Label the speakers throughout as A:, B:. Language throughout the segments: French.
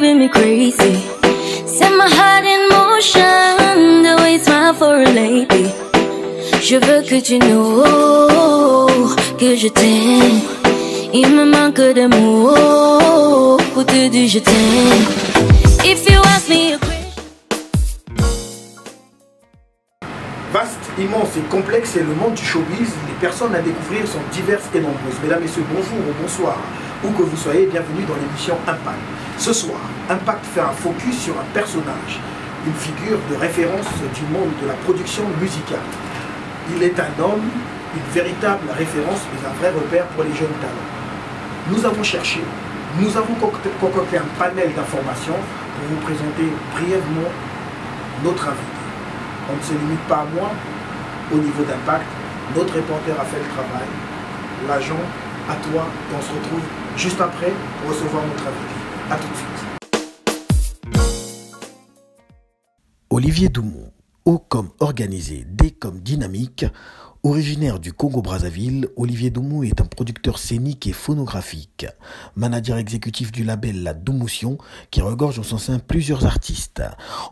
A: driving me crazy. Set my heart in motion, the way you smile for a lady. Je veux que tu know que je t'aime. Il me manque de mots pour te dire je t'aime. If you ask me a question.
B: Vaste, immense et complexe est le monde du showbiz. Les personnes à découvrir sont diverses et nombreuses. Mesdames, Messieurs, bonjour ou bonsoir. Où que vous soyez, bienvenue dans l'émission Impact. Ce soir, Impact fait un focus sur un personnage, une figure de référence du monde de la production musicale. Il est un homme, une véritable référence, mais un vrai repère pour les jeunes talents. Nous avons cherché, nous avons concocté un panel d'informations pour vous présenter brièvement notre invité. On ne se limite pas à moi, au niveau d'impact, notre reporter a fait le travail, l'agent, à toi, et on se retrouve juste après pour recevoir notre invité. A tout de suite.
C: Olivier Doumou, O comme organisé, D comme dynamique. Originaire du Congo-Brazzaville, Olivier Doumou est un producteur scénique et phonographique, manager exécutif du label La Doumoution qui regorge en son sein plusieurs artistes.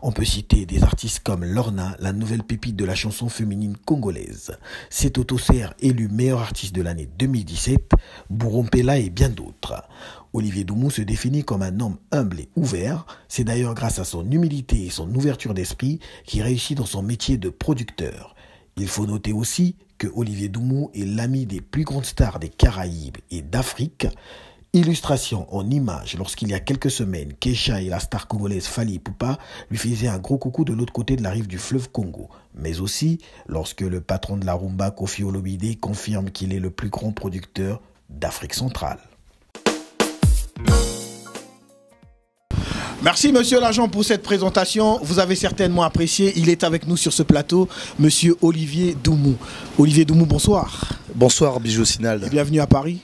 C: On peut citer des artistes comme Lorna, la nouvelle pépite de la chanson féminine congolaise, Seto Tosser, élu meilleur artiste de l'année 2017, Bourrompela et bien d'autres. Olivier Doumou se définit comme un homme humble et ouvert. C'est d'ailleurs grâce à son humilité et son ouverture d'esprit qu'il réussit dans son métier de producteur. Il faut noter aussi que Olivier Doumou est l'ami des plus grandes stars des Caraïbes et d'Afrique. Illustration en images lorsqu'il y a quelques semaines, Kesha et la star congolaise Fally Ipupa lui faisaient un gros coucou de l'autre côté de la rive du fleuve Congo. Mais aussi lorsque le patron de la rumba, Koffi Olomide, confirme qu'il est le plus grand producteur d'Afrique centrale.
B: Merci monsieur l'agent pour cette présentation, vous avez certainement apprécié, il est avec nous sur ce plateau, monsieur Olivier Doumou. Olivier Doumou, bonsoir.
D: Bonsoir Bijou Sinal.
B: Bienvenue à Paris.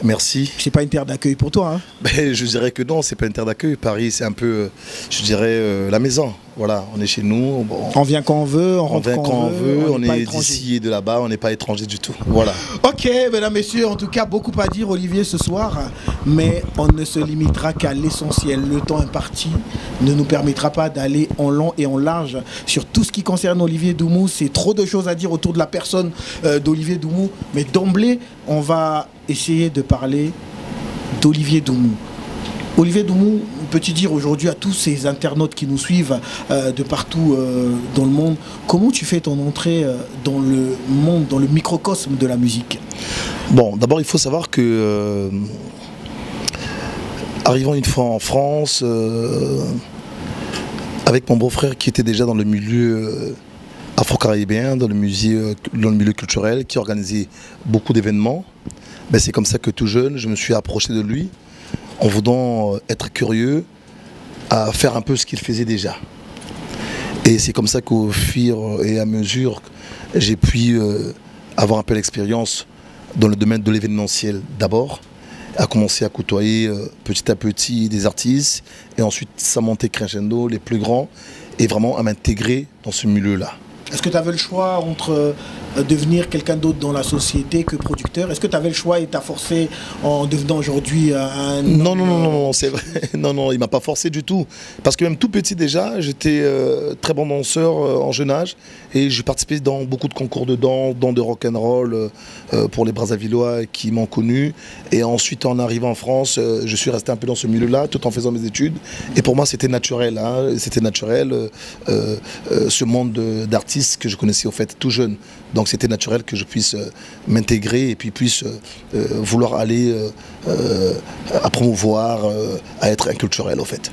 D: Merci.
B: C'est pas une terre d'accueil pour toi, hein?
D: Ben, je dirais que non, c'est pas une terre d'accueil. Paris, c'est un peu, je dirais, la maison. Voilà, on est chez nous.
B: On vient quand on veut, on rentre
D: quand on veut. On est d'ici et de là-bas, on n'est pas étranger du tout. Voilà.
B: Ok, mesdames, messieurs, en tout cas, beaucoup à dire, Olivier, ce soir. Mais on ne se limitera qu'à l'essentiel. Le temps imparti ne nous permettra pas d'aller en long et en large sur tout ce qui concerne Olivier Doumou. C'est trop de choses à dire autour de la personne d'Olivier Doumou. Mais d'emblée, on va essayer de parler d'Olivier Doumou. Olivier Doumou, peux-tu dire aujourd'hui à tous ces internautes qui nous suivent de partout dans le monde, comment tu fais ton entrée dans le monde, dans le microcosme de la musique?
D: Bon, d'abord il faut savoir que arrivant une fois en France, avec mon beau-frère qui était déjà dans le milieu afro-caribéen, dans le milieu culturel, qui organisait beaucoup d'événements, ben c'est comme ça que tout jeune, je me suis approché de lui en voulant être curieux à faire un peu ce qu'il faisait déjà. Et c'est comme ça qu'au fur et à mesure, j'ai pu avoir un peu l'expérience dans le domaine de l'événementiel d'abord, à commencer à côtoyer petit à petit des artistes, et ensuite ça montait crescendo, les plus grands, et vraiment à m'intégrer dans ce milieu-là.
B: Est-ce que tu avais le choix entre devenir quelqu'un d'autre dans la société que producteur? Est-ce que tu avais le choix et t'as forcé en devenant aujourd'hui un...
D: Non, c'est vrai. Non, il m'a pas forcé du tout. Parce que même tout petit déjà, j'étais très bon danseur en jeune âge. Et j'ai participé dans beaucoup de concours de danse, de rock'n'roll pour les Brazzavillois qui m'ont connu. Et ensuite, en arrivant en France, je suis resté un peu dans ce milieu-là, tout en faisant mes études. Et pour moi, c'était naturel. Hein. C'était naturel, ce monde d'artistes que je connaissais au fait tout jeune. Donc c'était naturel que je puisse m'intégrer et puis puisse vouloir aller à promouvoir, à être inculturel au fait.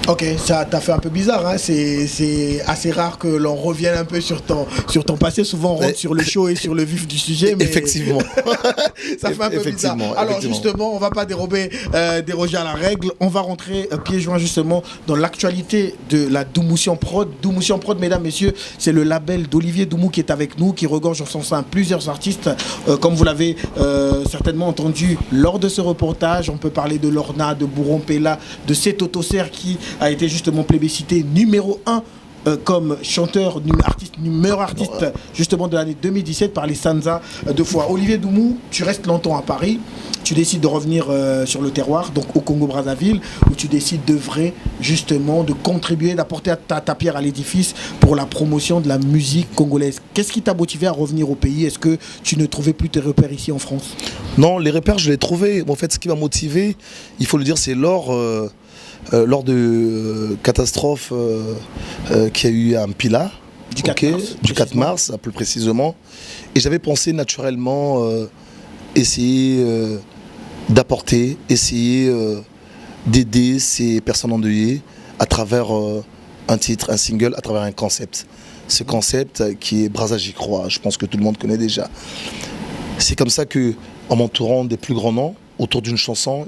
B: Ok, ça t'a fait un peu bizarre, hein? C'est assez rare que l'on revienne un peu sur ton passé. Souvent on rentre sur le show et sur le vif du sujet. Mais...
D: Effectivement.
B: Ça fait un peu bizarre. Alors justement, on va pas déroger à la règle. On va rentrer pieds joints justement dans l'actualité de la Doumoution Prod. Doumoution Prod, mesdames, messieurs, c'est le label d'Olivier Doumou qui est avec nous, qui regorge en son sein plusieurs artistes. Comme vous l'avez certainement entendu lors de ce reportage, on peut parler de Lorna, de Bourrompela, de Seto Tosser qui a été justement plébiscité numéro 1 comme chanteur, meilleur artiste justement de l'année 2017 par les Sansa deux fois. Olivier Doumou, tu restes longtemps à Paris, tu décides de revenir sur le terroir, donc au Congo-Brazzaville, où tu décides d'œuvrer justement, de contribuer, d'apporter ta pierre à l'édifice pour la promotion de la musique congolaise. Qu'est-ce qui t'a motivé à revenir au pays? Est-ce que tu ne trouvais plus tes repères ici en France?
D: Non, les repères, je les trouvais. En fait, ce qui m'a motivé, il faut le dire, c'est lors de catastrophe qu'il y a eu à Mpila, du 4 mars, plus précisément. Et j'avais pensé naturellement essayer d'apporter, essayer d'aider ces personnes endeuillées à travers un titre, un single, à travers un concept. Ce concept qui est Brazza j'y crois, je pense que tout le monde connaît déjà. C'est comme ça que, en m'entourant des plus grands noms, autour d'une chanson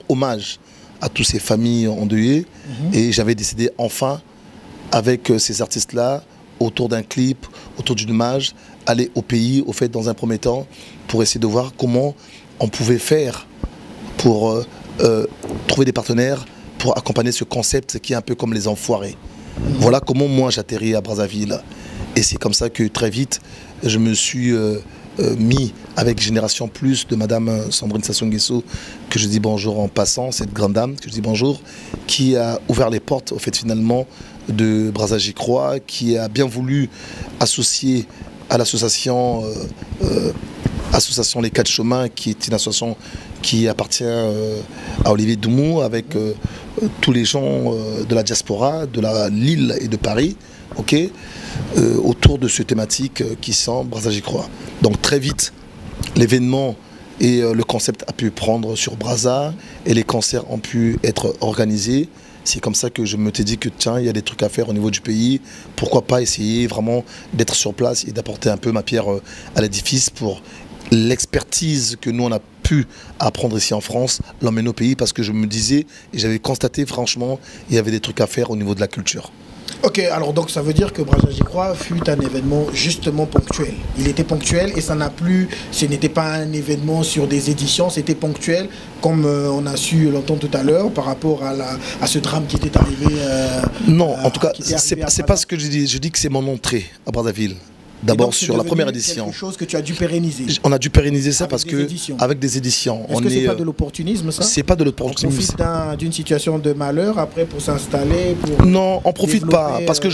D: hommage à toutes ces familles endeuillées, et j'avais décidé enfin, avec ces artistes-là, autour d'un clip, autour d'une hommage, aller au pays, au fait, dans un premier temps, pour essayer de voir comment on pouvait faire pour trouver des partenaires pour accompagner ce concept qui est un peu comme les enfoirés. Voilà comment moi j'atterris à Brazzaville. Et c'est comme ça que très vite, je me suis mis avec Génération Plus de Madame Sandrine Sassou Nguesso, que je dis bonjour en passant, cette grande dame que je dis bonjour, qui a ouvert les portes au fait finalement de Brazza j'y crois, qui a bien voulu associer à l'association Association Les Quatre Chemins, qui est une association qui appartient à Olivier Doumou, avec tous les gens de la diaspora, de Lille et de Paris, autour de ce thématique qui sont Brazza j'y crois. Donc très vite, l'événement et le concept a pu prendre sur Brazza et les concerts ont pu être organisés. C'est comme ça que je me suis dit que tiens, il y a des trucs à faire au niveau du pays. Pourquoi pas essayer vraiment d'être sur place et d'apporter un peu ma pierre à l'édifice pour l'expertise que nous on a pu apprendre ici en France, l'emmener au pays, parce que je me disais et j'avais constaté franchement, il y avait des trucs à faire au niveau de la culture.
B: Ok, alors donc ça veut dire que Brazza j'y crois fut un événement justement ponctuel. Il était ponctuel et ça n'a plus, ce n'était pas un événement sur des éditions, c'était ponctuel, comme on a su l'entendre tout à l'heure par rapport à ce drame qui était arrivé.
D: Non, en tout cas, c'est pas ce que je dis. Je dis que c'est mon entrée à Brazzaville. D'abord sur la première édition.
B: Quelque chose que tu as dû pérenniser.
D: On a dû pérenniser ça parce que avec des éditions.
B: Est-ce que c'est pas de l'opportunisme ça?
D: C'est pas de l'opportunisme.
B: On profite d'une situation de malheur après pour s'installer.
D: Non, on profite pas parce que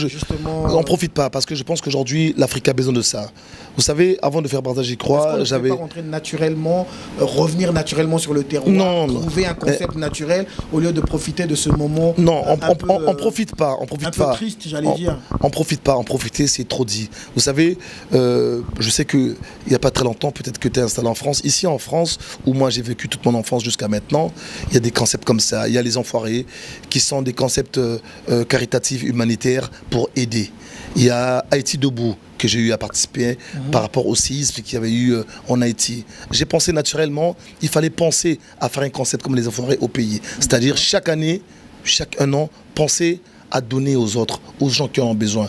D: on profite pas parce que je pense qu'aujourd'hui l'Afrique a besoin de ça. Vous savez, avant de faire Brazza j'y crois, j'avais.
B: Pas rentrer naturellement, revenir naturellement sur le terroir, trouver un concept naturel au lieu de profiter de ce moment.
D: Non, on profite pas, on profite pas.
B: Un peu triste, j'allais dire.
D: On profite pas, en profiter c'est trop dit. Vous savez. Je sais qu'il n'y a pas très longtemps, peut-être que tu es installé en France. Ici en France, où moi j'ai vécu toute mon enfance jusqu'à maintenant, il y a des concepts comme ça. Il y a les enfoirés, qui sont des concepts caritatifs, humanitaires pour aider. Il y a Haïti debout, que j'ai eu à participer par rapport au séisme qu'il y avait eu en Haïti. J'ai pensé naturellement, il fallait penser à faire un concept comme les enfoirés au pays. C'est-à-dire chaque année, chaque un an, penser à donner aux autres, aux gens qui en ont besoin.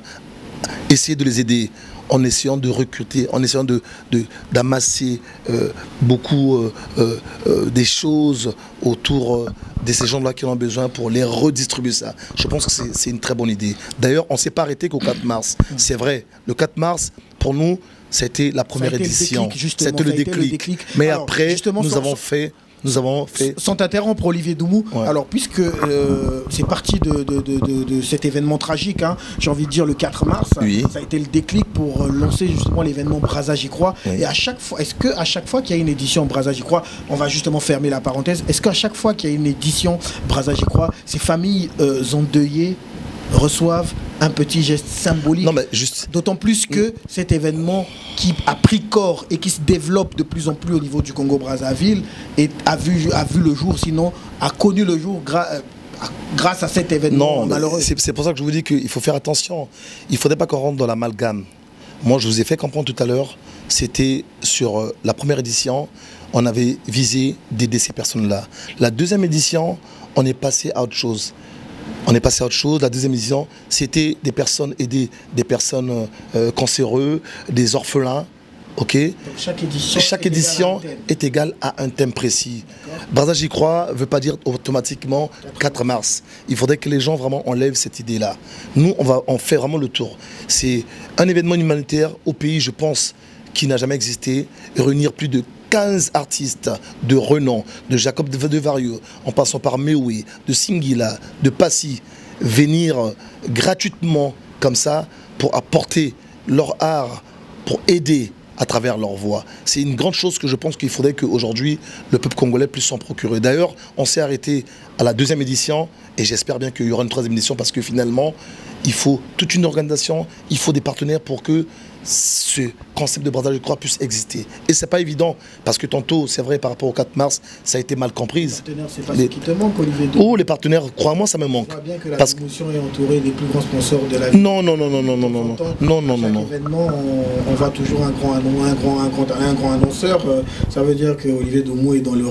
D: Essayer de les aider en essayant de recruter, en essayant d'amasser beaucoup des choses autour de ces gens-là qui en ont besoin pour les redistribuer ça. Je pense que c'est une très bonne idée. D'ailleurs, on ne s'est pas arrêté qu'au 4 mars. C'est vrai, le 4 mars, pour nous, c'était la première édition. C'était le déclic. Mais alors, après, nous avons fait...
B: Sans t'interrompre, Olivier Doumou, alors puisque c'est parti de cet événement tragique, hein, j'ai envie de dire le 4 mars, ça a été le déclic pour lancer justement l'événement Brazza j'y crois. Et à chaque fois, est-ce qu'à chaque fois qu'il y a une édition Brazza j'y crois, on va justement fermer la parenthèse, est-ce qu'à chaque fois qu'il y a une édition Brazza j'y crois, ces familles endeuillées reçoivent un petit geste symbolique, d'autant plus que cet événement qui a pris corps et qui se développe de plus en plus au niveau du Congo-Brazzaville a vu le jour, sinon a connu le jour grâce à cet événement malheureux.
D: C'est pour ça que je vous dis qu'il faut faire attention. Il ne faudrait pas qu'on rentre dans l'amalgame. Moi, je vous ai fait comprendre tout à l'heure, c'était sur la première édition, on avait visé d'aider ces personnes-là. La deuxième édition, on est passé à autre chose. La deuxième édition, c'était des personnes aidées, des personnes cancéreuses, des orphelins, Ok.
B: Donc chaque édition
D: est égale à un thème précis. Brazza J'y crois ne veut pas dire automatiquement 4 mars. Il faudrait que les gens vraiment enlèvent cette idée-là. Nous, on fait vraiment le tour. C'est un événement humanitaire au pays, je pense, qui n'a jamais existé. Réunir plus de 15 artistes de renom, de Jacob de Vario, en passant par Meoué, de Singila, de Passy, venir gratuitement comme ça pour apporter leur art, pour aider à travers leur voix. C'est une grande chose que je pense qu'il faudrait qu'aujourd'hui le peuple congolais puisse s'en procurer. D'ailleurs, on s'est arrêté à la 2e édition et j'espère bien qu'il y aura une 3e édition parce que finalement, il faut toute une organisation, il faut des partenaires pour que ce concept de Brazza J'y crois puisse exister. Et c'est pas évident, parce que tantôt, c'est vrai, par rapport au 4 mars, ça a été mal comprise.
B: Les partenaires, c'est pas ce qui te manque, Olivier Doumou.
D: Oh, les partenaires, crois-moi, ça me manque.
B: On voit bien que la promotion est entourée des plus grands sponsors de la vie.
D: Non.
B: Chaque événement, on voit toujours un grand annonceur. Ça veut dire que Olivier Doumou est dans le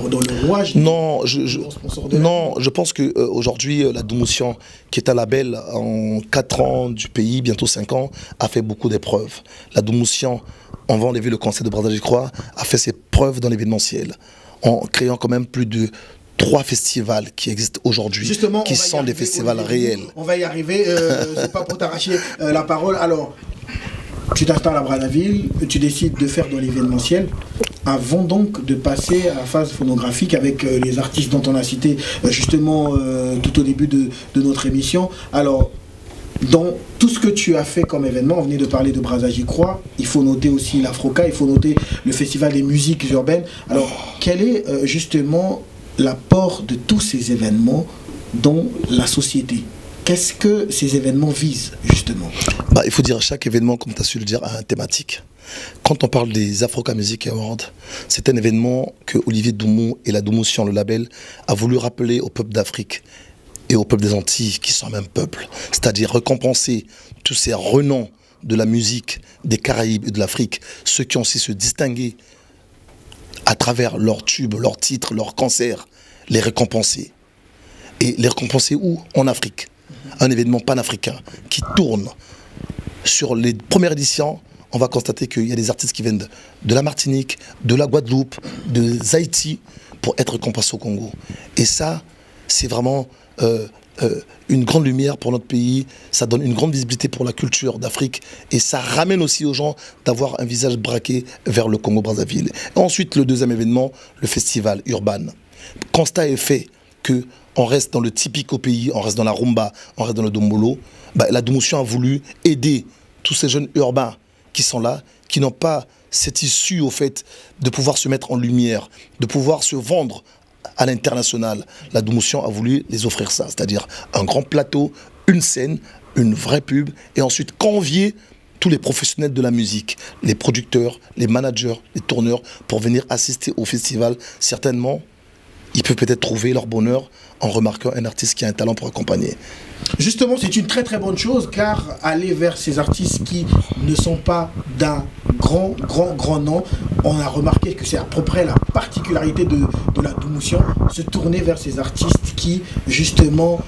B: rouage.
D: Non, je pense qu'aujourd'hui, la Doumoution, qui est un label en 4 ans du pays, bientôt 5 ans, a fait beaucoup d'épreuves. La Doumoution, on va enlever le concept de Brazza J'y crois, a fait ses preuves dans l'événementiel, en créant quand même plus de 3 festivals qui existent aujourd'hui, qui sont des festivals réels.
B: On va y arriver, c'est pas pour t'arracher la parole. Alors, tu t'installes à Brazzaville, tu décides de faire dans l'événementiel, avant donc de passer à la phase phonographique avec les artistes dont on a cité justement tout au début de notre émission. Alors, dans tout ce que tu as fait comme événement, on venait de parler de Brazza J'y crois, il faut noter aussi l'Afroca, il faut noter le Festival des musiques urbaines. Alors, quel est justement l'apport de tous ces événements dans la société? Qu'est-ce que ces événements visent, justement?
D: Il faut dire, chaque événement, comme tu as su le dire, a une thématique. Quand on parle des Africa Music Awards, c'est un événement que Olivier Doumou et la Doumoution, le label, a voulu rappeler au peuple d'Afrique et au peuple des Antilles, qui sont un même peuple. C'est-à-dire récompenser tous ces renoms de la musique des Caraïbes et de l'Afrique, ceux qui ont su se distinguer à travers leurs tubes, leurs titres, leurs concerts, les récompenser. Et les récompenser où? En Afrique. Un événement panafricain qui tourne. Sur les premières éditions, on va constater qu'il y a des artistes qui viennent de la Martinique, de la Guadeloupe, de Haïti, pour être récompensés au Congo. Et ça, c'est vraiment une grande lumière pour notre pays, ça donne une grande visibilité pour la culture d'Afrique et ça ramène aussi aux gens d'avoir un visage braqué vers le Congo-Brazzaville. Ensuite, le 2e événement, le festival urbain. Constat est fait qu'on reste dans le typique au pays, on reste dans la rumba, on reste dans le dombolo. La Doumoution a voulu aider tous ces jeunes urbains qui sont là, qui n'ont pas cette issue au fait de pouvoir se mettre en lumière, de pouvoir se vendre à l'international. La Doumoution a voulu les offrir ça, c'est-à-dire un grand plateau, une scène, une vraie pub, et ensuite convier tous les professionnels de la musique, les producteurs, les managers, les tourneurs, pour venir assister au festival. Certainement, ils peuvent peut-être trouver leur bonheur en remarquant un artiste qui a un talent pour accompagner.
B: Justement, c'est une très bonne chose, car aller vers ces artistes qui ne sont pas d'un grand nom, on a remarqué que c'est à peu près la particularité de la Doumoution, se tourner vers ces artistes qui, justement,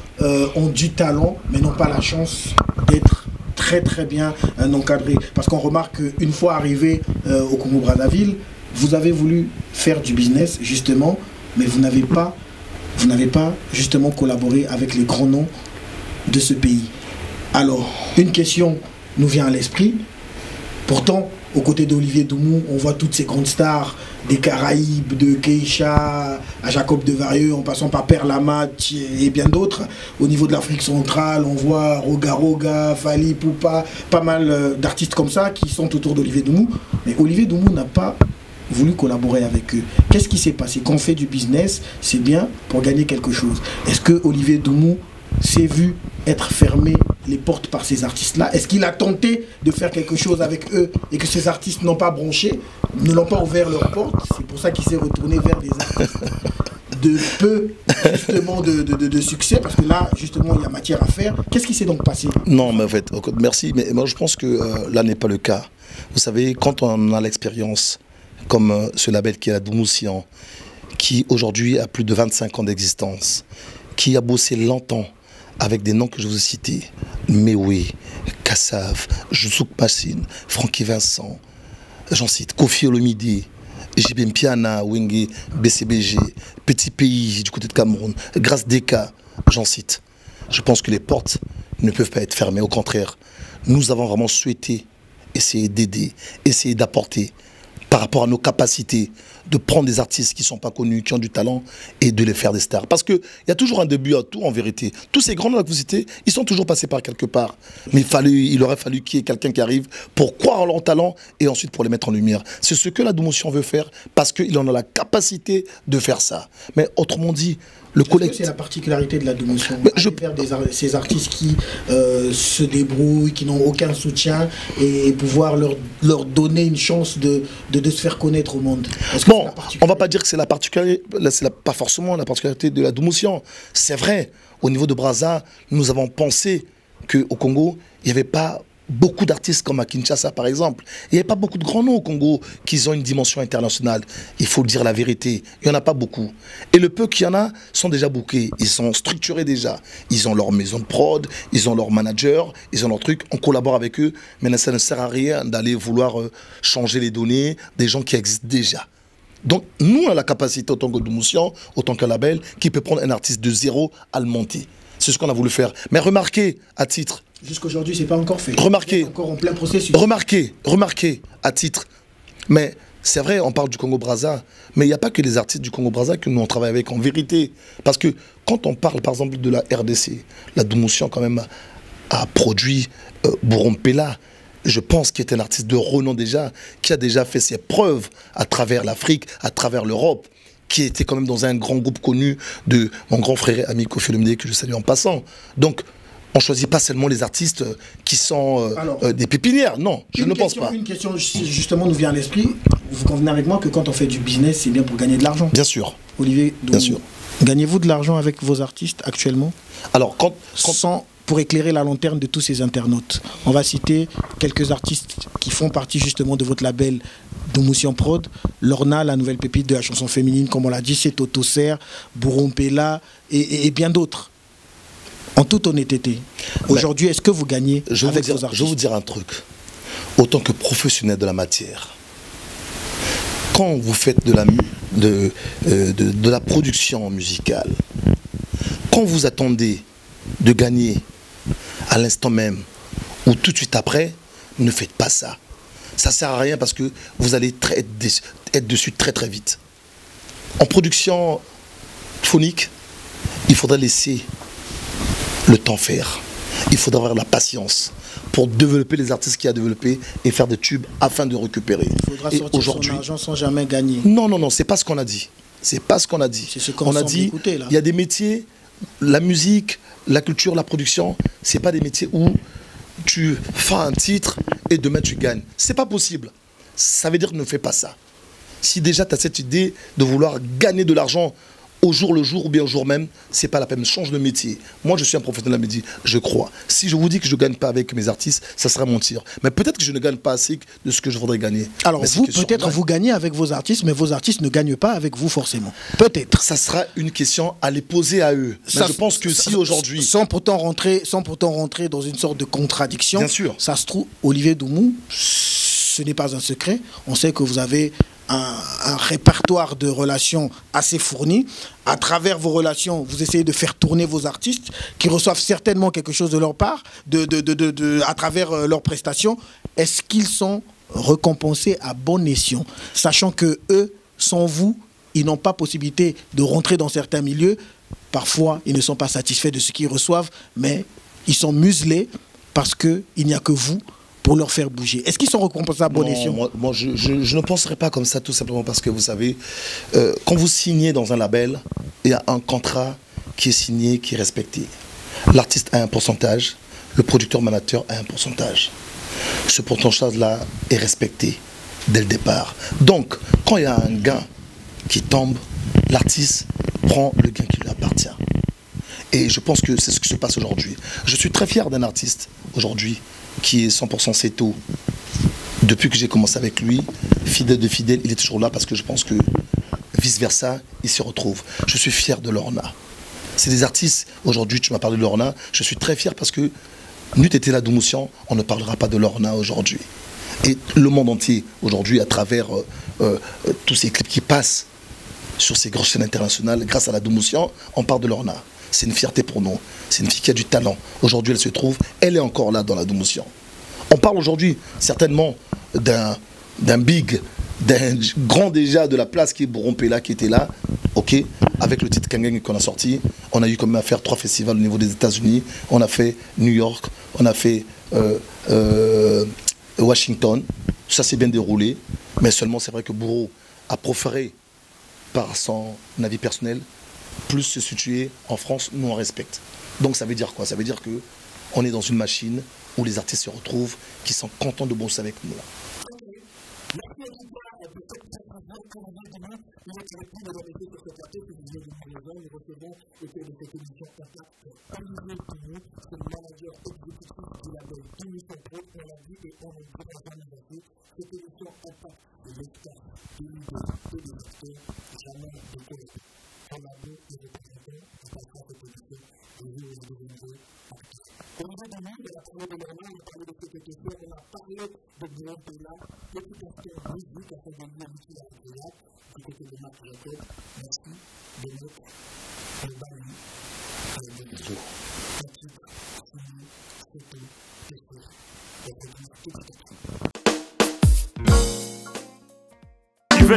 B: ont du talent, mais n'ont pas la chance d'être très bien encadrés. Parce qu'on remarque qu'une fois arrivé au Congo-Brazzaville, vous avez voulu faire du business, justement, mais vous n'avez pas justement collaboré avec les grands noms de ce pays. Alors, une question nous vient à l'esprit. Pourtant, aux côtés d'Olivier Doumou, on voit toutes ces grandes stars des Caraïbes, de Keïcha à Jacob de Varieux, en passant par Père Lamat et bien d'autres. Au niveau de l'Afrique centrale, on voit Roga Roga, Fali Poupa, pas mal d'artistes comme ça qui sont autour d'Olivier Doumou. Mais Olivier Doumou n'a pas voulu collaborer avec eux. Qu'est-ce qui s'est passé? Quand on fait du business, c'est bien pour gagner quelque chose. Est-ce que Olivier Doumou s'est vu être fermé les portes par ces artistes-là? Est-ce qu'il a tenté de faire quelque chose avec eux et que ces artistes n'ont pas bronché, ne l'ont pas ouvert leurs portes? C'est pour ça qu'il s'est retourné vers des artistes de peu, justement, de succès, parce que là, justement, il y a matière à faire. Qu'est-ce qui s'est donc passé?
D: Non, mais en fait, merci, mais moi je pense que là n'est pas le cas. Vous savez, quand on a l'expérience, comme ce label qui est la Doumoution, qui aujourd'hui a plus de 25 ans d'existence, qui a bossé longtemps avec des noms que je vous ai cités, Meoué, Kassav, Joussouk Massine, Francky Vincent, j'en cite, Kofi Olomide, JB Mpiana, Wenge, BCBG, Petit Pays du côté de Cameroun, Grâce Deka, j'en cite. Je pense que les portes ne peuvent pas être fermées. Au contraire, nous avons vraiment souhaité essayer d'aider, essayer d'apporter par rapport à nos capacités, de prendre des artistes qui ne sont pas connus, qui ont du talent et de les faire des stars. Parce qu'il y a toujours un début à tout en vérité. Tous ces grands noms que vous citez, ils sont toujours passés par quelque part. Mais il aurait fallu qu'il y ait quelqu'un qui arrive pour croire en leur talent et ensuite pour les mettre en lumière. C'est ce que la Doumotion veut faire parce qu'il en a la capacité de faire ça. Mais autrement dit, le collectif...
B: C'est la particularité de la Doumotion. Vers ces artistes qui se débrouillent, qui n'ont aucun soutien et pouvoir leur donner une chance de se faire connaître au monde.
D: Bon, on ne va pas dire que c'est la particularité, pas forcément la particularité de la Doumotion. C'est vrai, au niveau de Brazza, nous avons pensé qu'au Congo, il n'y avait pas beaucoup d'artistes comme à Kinshasa par exemple. Il n'y avait pas beaucoup de grands noms au Congo qui ont une dimension internationale. Il faut dire la vérité, il n'y en a pas beaucoup. Et le peu qu'il y en a sont déjà bookés, ils sont structurés déjà. Ils ont leur maison de prod, ils ont leur manager, ils ont leur truc, on collabore avec eux. Mais ça ne sert à rien d'aller vouloir changer les données des gens qui existent déjà. Donc nous, on a la capacité, autant que Doumotion, autant qu'un label, qui peut prendre un artiste de zéro à le monter. C'est ce qu'on a voulu faire. Mais remarquez, à titre...
B: Jusqu'aujourd'hui, ce n'est pas encore fait.
D: Remarquez,
B: encore en plein processus.
D: Remarquez, à titre. Mais c'est vrai, on parle du Congo-Brazza, mais il n'y a pas que les artistes du Congo-Brazza que nous on travaille avec en vérité. Parce que quand on parle, par exemple, de la RDC, la Doumotion quand même a produit Bourrompela, je pense qu'il est un artiste de renom déjà, qui a déjà fait ses preuves à travers l'Afrique, à travers l'Europe, qui était quand même dans un grand groupe connu de mon grand frère et ami Kofi Olomide, que je salue en passant. Donc, on ne choisit pas seulement les artistes qui sont des pépinières. Non, je ne pense pas.
B: Une question justement nous vient à l'esprit. Vous convenez avec moi que quand on fait du business, c'est bien pour gagner de l'argent.
D: Bien sûr.
B: Olivier,
D: bien sûr.
B: Gagnez-vous de l'argent avec vos artistes actuellement?
D: Alors,
B: pour éclairer la lanterne de tous ces internautes, on va citer quelques artistes qui font partie justement de votre label Doumotion Prod. Lorna, la nouvelle pépite de la chanson féminine, comme on l'a dit, c'est Toto Serre, Bourrompela et bien d'autres. En toute honnêteté, aujourd'hui, est-ce que vous gagnez avec vos artistes?
D: Je vais vous dire un truc. Autant que professionnel de la matière, quand vous faites de la production musicale, quand vous attendez de gagner à l'instant même ou tout de suite après, ne faites pas ça. Ça ne sert à rien parce que vous allez être dessus très très vite. En production phonique, il faudra laisser le temps faire. Il faudra avoir la patience pour développer les artistes qu'il y a développés et faire des tubes afin de récupérer.
B: Il faudra sortir son argent sans jamais gagner.
D: Non, non, non, c'est pas ce qu'on a dit. C'est pas ce qu'on a dit.
B: C'est ce qu'on a dit.
D: Il y a des métiers, la musique, la culture, la production, c'est pas des métiers où tu fais un titre et demain tu gagnes. C'est pas possible. Ça veut dire ne fais pas ça. Si déjà tu as cette idée de vouloir gagner de l'argent au jour le jour ou bien au jour même, c'est pas la peine, change de métier. Moi je suis un professionnel de la métier, je crois. Si je vous dis que je ne gagne pas avec mes artistes, ça sera mentir. Mais peut-être que je ne gagne pas assez de ce que je voudrais gagner.
B: Alors vous, peut-être vous gagnez avec vos artistes, mais vos artistes ne gagnent pas avec vous forcément. Peut-être.
D: Ça sera une question à les poser à eux. Mais je pense que si aujourd'hui...
B: Sans pourtant rentrer dans une sorte de contradiction,
D: bien sûr.
B: Ça se trouve, Olivier Doumou, ce n'est pas un secret. On sait que vous avez un répertoire de relations assez fourni. À travers vos relations, vous essayez de faire tourner vos artistes qui reçoivent certainement quelque chose de leur part, à travers leurs prestations. Est-ce qu'ils sont récompensés à bon escient, sachant que eux, sans vous, ils n'ont pas possibilité de rentrer dans certains milieux. Parfois, ils ne sont pas satisfaits de ce qu'ils reçoivent, mais ils sont muselés parce qu'il n'y a que vous pour leur faire bouger. Est-ce qu'ils sont récompensés à bon escient?
D: Moi, je ne penserai pas comme ça, tout simplement parce que vous savez, quand vous signez dans un label, il y a un contrat qui est signé, qui est respecté. L'artiste a un pourcentage, le producteur-manager a un pourcentage. Ce pourcentage-là est respecté dès le départ. Donc, quand il y a un gain qui tombe, l'artiste prend le gain qui lui appartient. Et je pense que c'est ce qui se passe aujourd'hui. Je suis très fier d'un artiste aujourd'hui qui est 100% Seto. Depuis que j'ai commencé avec lui, fidèle de fidèle, il est toujours là parce que je pense que vice-versa, il se retrouve. Je suis fier de Lorna. C'est des artistes, aujourd'hui tu m'as parlé de Lorna, je suis très fier parce que n'eût été la Doumotion, on ne parlera pas de Lorna aujourd'hui. Et le monde entier, aujourd'hui, à travers tous ces clips qui passent sur ces grandes chaînes internationales, grâce à la Doumoussian, on parle de Lorna. C'est une fierté pour nous. C'est une fille qui a du talent. Aujourd'hui, elle se trouve, elle est encore là dans la Doumoussian. On parle aujourd'hui certainement d'un big, d'un grand déjà de la place qui est Borompela, qui était là, ok, avec le titre Kangeng qu'on a sorti. On a eu comme à faire 3 festivals au niveau des États-Unis. On a fait New York, on a fait Washington. Ça s'est bien déroulé, mais seulement c'est vrai que Bourreau a préféré, par son avis personnel, plus se situer en France, nous on respecte. Donc ça veut dire quoi? Ça veut dire qu'on est dans une machine où les artistes se retrouvent, qui sont contents de bosser avec nous là.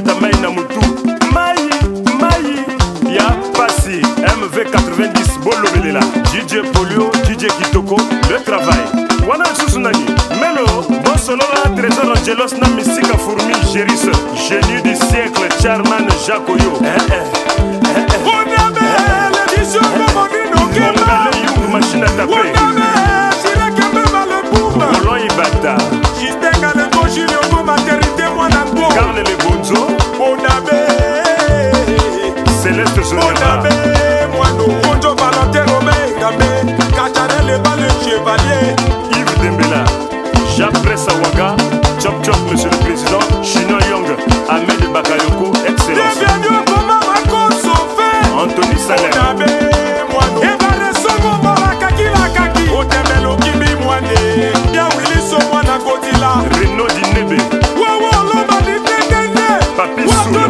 E: Ta main na mutu mai ya passi MV90 bolo belela DJ Polio DJ Kitoko le travail wana susunani melo bon solo la trésor Angelos na misika fourmi Géris génie du siècle Charman Jacoyo on avait l'édition comme on dit non que machine à taper on avait sira que même le boom Olon Ibata Jistenga le Gojilio comme maternité moi na bo Carle le Bonzo Onabe Céleste Zonera Onabe Moinou Onjo Valentin Romain Gambe Kacharel le bal chevalier Yves Dembela Japres Sawaga Chop Chop Monsieur le Président Chino Young Ahmed Bakayoko Excellence Deviens comment Marco Sofé Anthony Salem Onabe Moinou Ebare Somo Morakaki Lakaki Otemelo Kimi Moine Bien Willy Somwana Godila Renaud Dinebe Wawa Lomba Ditendene Papi Soula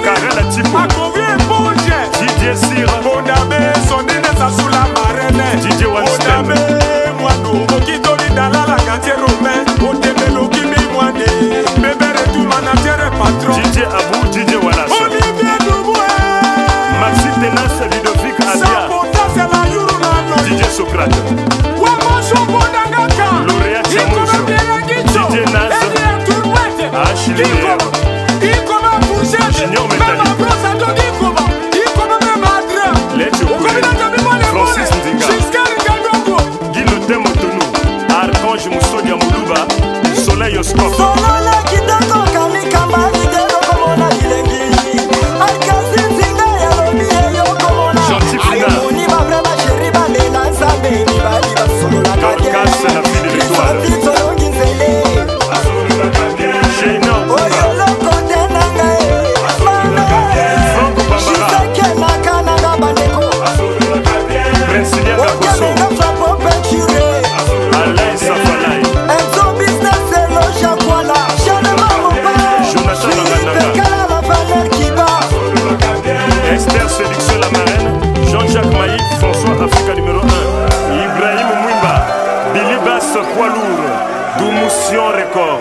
E: Karela Tipo Akovie Bonje Didier Sira Onabe Sondine Sasula Marene Didier Wansten Onabe Mwano Okitoli Dalala Gantier Romain Otemelo Kimi Mwane Bebere tout manager patron Didier Abou Didier Wallace Olivier Doumboué Maxi Tenas Ludovic Adia Sapota c'est la Yurulano Didier Socrate Wamo Chopo Dangaka Lauréat Chamoso Didier Naz Achille Junior Métallique Francis Ndinga Guy Lotin Motonou Archange Moussodia Moulouba Soleil Oscope Gentil Fina Carcasse la fille de l'étoile Esther Séduction la marraine, Jean-Jacques Maïf, François Africa numéro 1, Ibrahim Mwimba, Billy Bass poids lourd, Doumoussian record.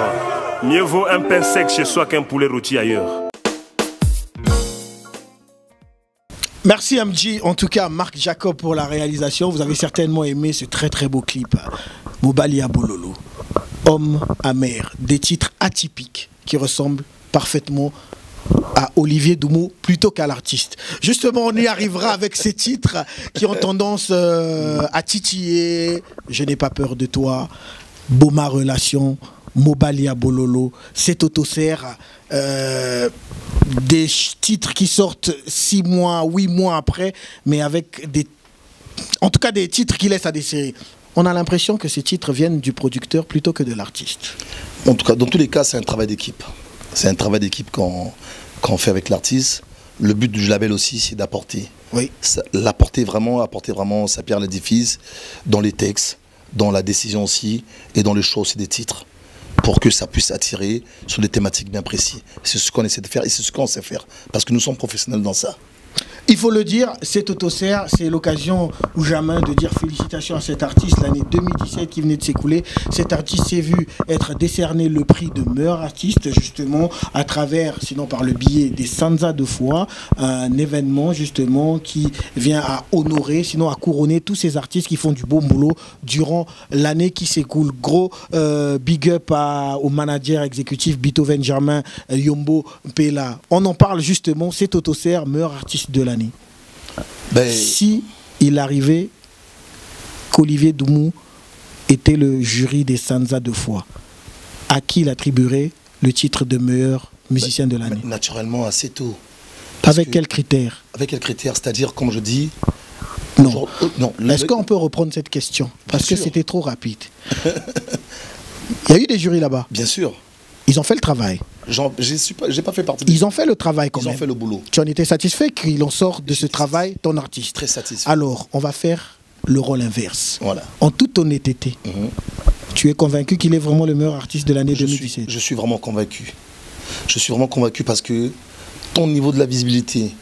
E: Mieux vaut un pain sec chez soi qu'un poulet rôti ailleurs.
C: Merci MJ, en tout cas Marc Jacob pour la réalisation. Vous avez certainement aimé ce très très beau clip. Mobalia Bololo, Homme amer, des titres atypiques qui ressemblent parfaitement à Olivier Doumou plutôt qu'à l'artiste. Justement, on y arrivera avec ces titres qui ont tendance à titiller. Je n'ai pas peur de toi, Boma Relation, Mobalia Bololo, C'est Autosère. Des titres qui sortent 6 mois, 8 mois après, mais avec des... En tout cas, des titres qui laissent à désirer. On a l'impression que ces titres viennent du producteur plutôt que de l'artiste.
D: En tout cas, dans tous les cas, c'est un travail d'équipe. C'est un travail d'équipe qu'on fait avec l'artiste. Le but du label aussi, c'est d'apporter. Oui. Apporter vraiment sa pierre à l'édifice dans les textes, dans la décision aussi et dans le choix aussi des titres, pour que ça puisse attirer sur des thématiques bien précises. C'est ce qu'on essaie de faire et c'est ce qu'on sait faire, parce que nous sommes professionnels dans ça.
B: Il faut le dire, c'est Autocer, c'est l'occasion ou jamais de dire félicitations à cet artiste, l'année 2017 qui venait de s'écouler. Cet artiste s'est vu être décerné le prix de meilleur artiste, justement, à travers, sinon par le biais des Sanza de Foi, un événement, justement, qui vient à honorer, sinon à couronner tous ces artistes qui font du bon boulot durant l'année qui s'écoule. Gros big up au manager exécutif Beethoven Germain Yombo Pela. On en parle justement, c'est Autocer, meilleur artiste de l'année.
D: Ben,
B: si il arrivait qu'Olivier Doumou était le jury des Sanza de Foi, à qui il attribuerait le titre de meilleur musicien de l'année?
D: Naturellement, assez tôt.
B: Avec quels critères?
D: Avec quels critères? C'est-à-dire, comme je dis...
B: Non. Est-ce qu'on peut reprendre cette question? Parce que c'était trop rapide. Il y a eu des jurys là-bas.
D: Bien sûr.
B: Ils ont fait le travail.
D: J'ai pas fait partie.
B: Ils ont fait le travail quand même.
D: Ils ont fait le boulot.
B: Tu en étais satisfait qu'il en sorte de ce travail, ton artiste?
D: Très satisfait.
B: Alors, on va faire le rôle inverse.
D: Voilà.
B: En toute honnêteté, tu es convaincu qu'il est vraiment le meilleur artiste de l'année 2017?
D: Je suis vraiment convaincu. Je suis vraiment convaincu parce que ton niveau de la visibilité,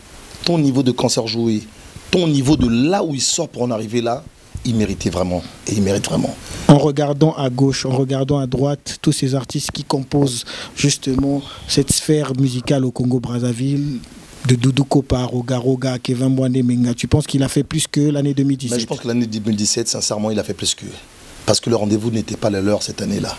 D: ton niveau de concert joué, ton niveau de là où il sort pour en arriver là, il méritait vraiment. Et il mérite vraiment.
B: En regardant à gauche, en regardant à droite, tous ces artistes qui composent justement cette sphère musicale au Congo-Brazzaville, de Doudou Kopa, Roga Roga, Kevin Mwande Menga, tu penses qu'il a fait plus que l'année 2017?
D: Mais je pense que l'année 2017, sincèrement, il a fait plus que. Parce que le rendez-vous n'était pas le leur cette année-là.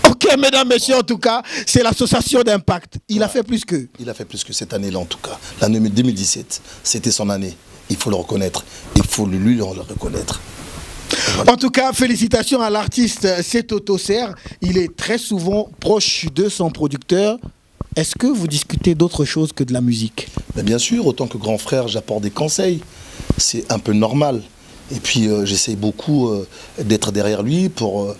B: Ok, mesdames, messieurs, en tout cas, c'est l'association d'Impact. Il a fait plus que.
D: Il a fait plus que cette année-là, en tout cas. L'année 2017, c'était son année. Il faut le reconnaître. Il faut lui le reconnaître.
B: Voilà. En tout cas, félicitations à l'artiste, c'est Autocer. Il est très souvent proche de son producteur. Est-ce que vous discutez d'autre chose que de la musique?
D: Mais bien sûr, autant que grand frère, j'apporte des conseils. C'est un peu normal. Et puis, j'essaye beaucoup d'être derrière lui pour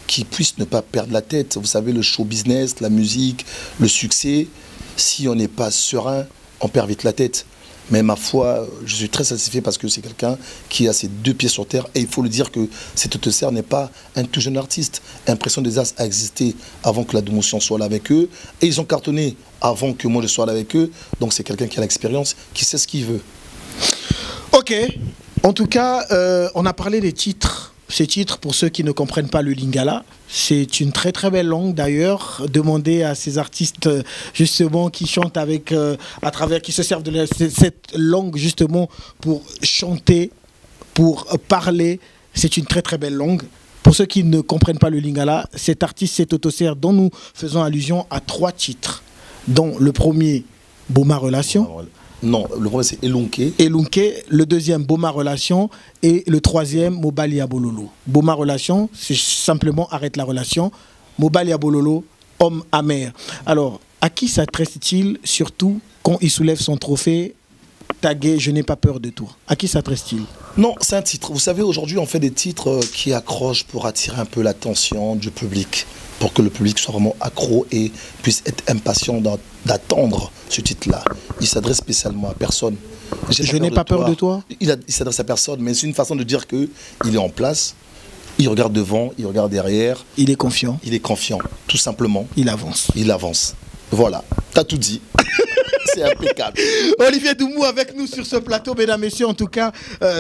D: qu'il puisse ne pas perdre la tête. Vous savez, le show business, la musique, le succès, si on n'est pas serein, on perd vite la tête. Mais ma foi, je suis très satisfait parce que c'est quelqu'un qui a ses deux pieds sur terre. Et il faut le dire que cet Autocer n'est pas un tout jeune artiste. Impression des As a existé avant que la Domotion soit là avec eux. Et ils ont cartonné avant que moi je sois là avec eux. Donc c'est quelqu'un qui a l'expérience, qui sait ce qu'il veut.
B: Ok. En tout cas, on a parlé des titres. Ces titres, pour ceux qui ne comprennent pas le lingala, c'est une très très belle langue d'ailleurs. Demandez à ces artistes justement qui chantent avec, à travers, qui se servent de cette langue justement pour chanter, pour parler. C'est une très très belle langue. Pour ceux qui ne comprennent pas le lingala, cet artiste, c'est Autocer, dont nous faisons allusion à 3 titres, dont le premier, Boma Relation.
D: Non, le premier c'est Elunke.
B: Elunke, le deuxième Boma Relation et le troisième Mobali Abololo. Boma Relation, c'est simplement arrête la relation. Mobali Abololo, homme amer. Alors, à qui s'adresse-t-il surtout quand il soulève son trophée tagué Je n'ai pas peur de tout? À qui s'adresse-t-il?
D: Non, c'est un titre. Vous savez, aujourd'hui, on fait des titres qui accrochent pour attirer un peu l'attention du public, pour que le public soit vraiment accro et puisse être impatient d'attendre ce titre-là. Il s'adresse spécialement à personne.
B: Je n'ai pas peur de toi.
D: Il s'adresse à personne, mais c'est une façon de dire qu'il est en place, il regarde devant, il regarde derrière.
B: Il est confiant.
D: Il est confiant, tout simplement.
B: Il avance.
D: Il avance. Voilà, t'as tout dit. C'est impeccable.
B: Olivier Doumou avec nous sur ce plateau, mesdames, messieurs. En tout cas,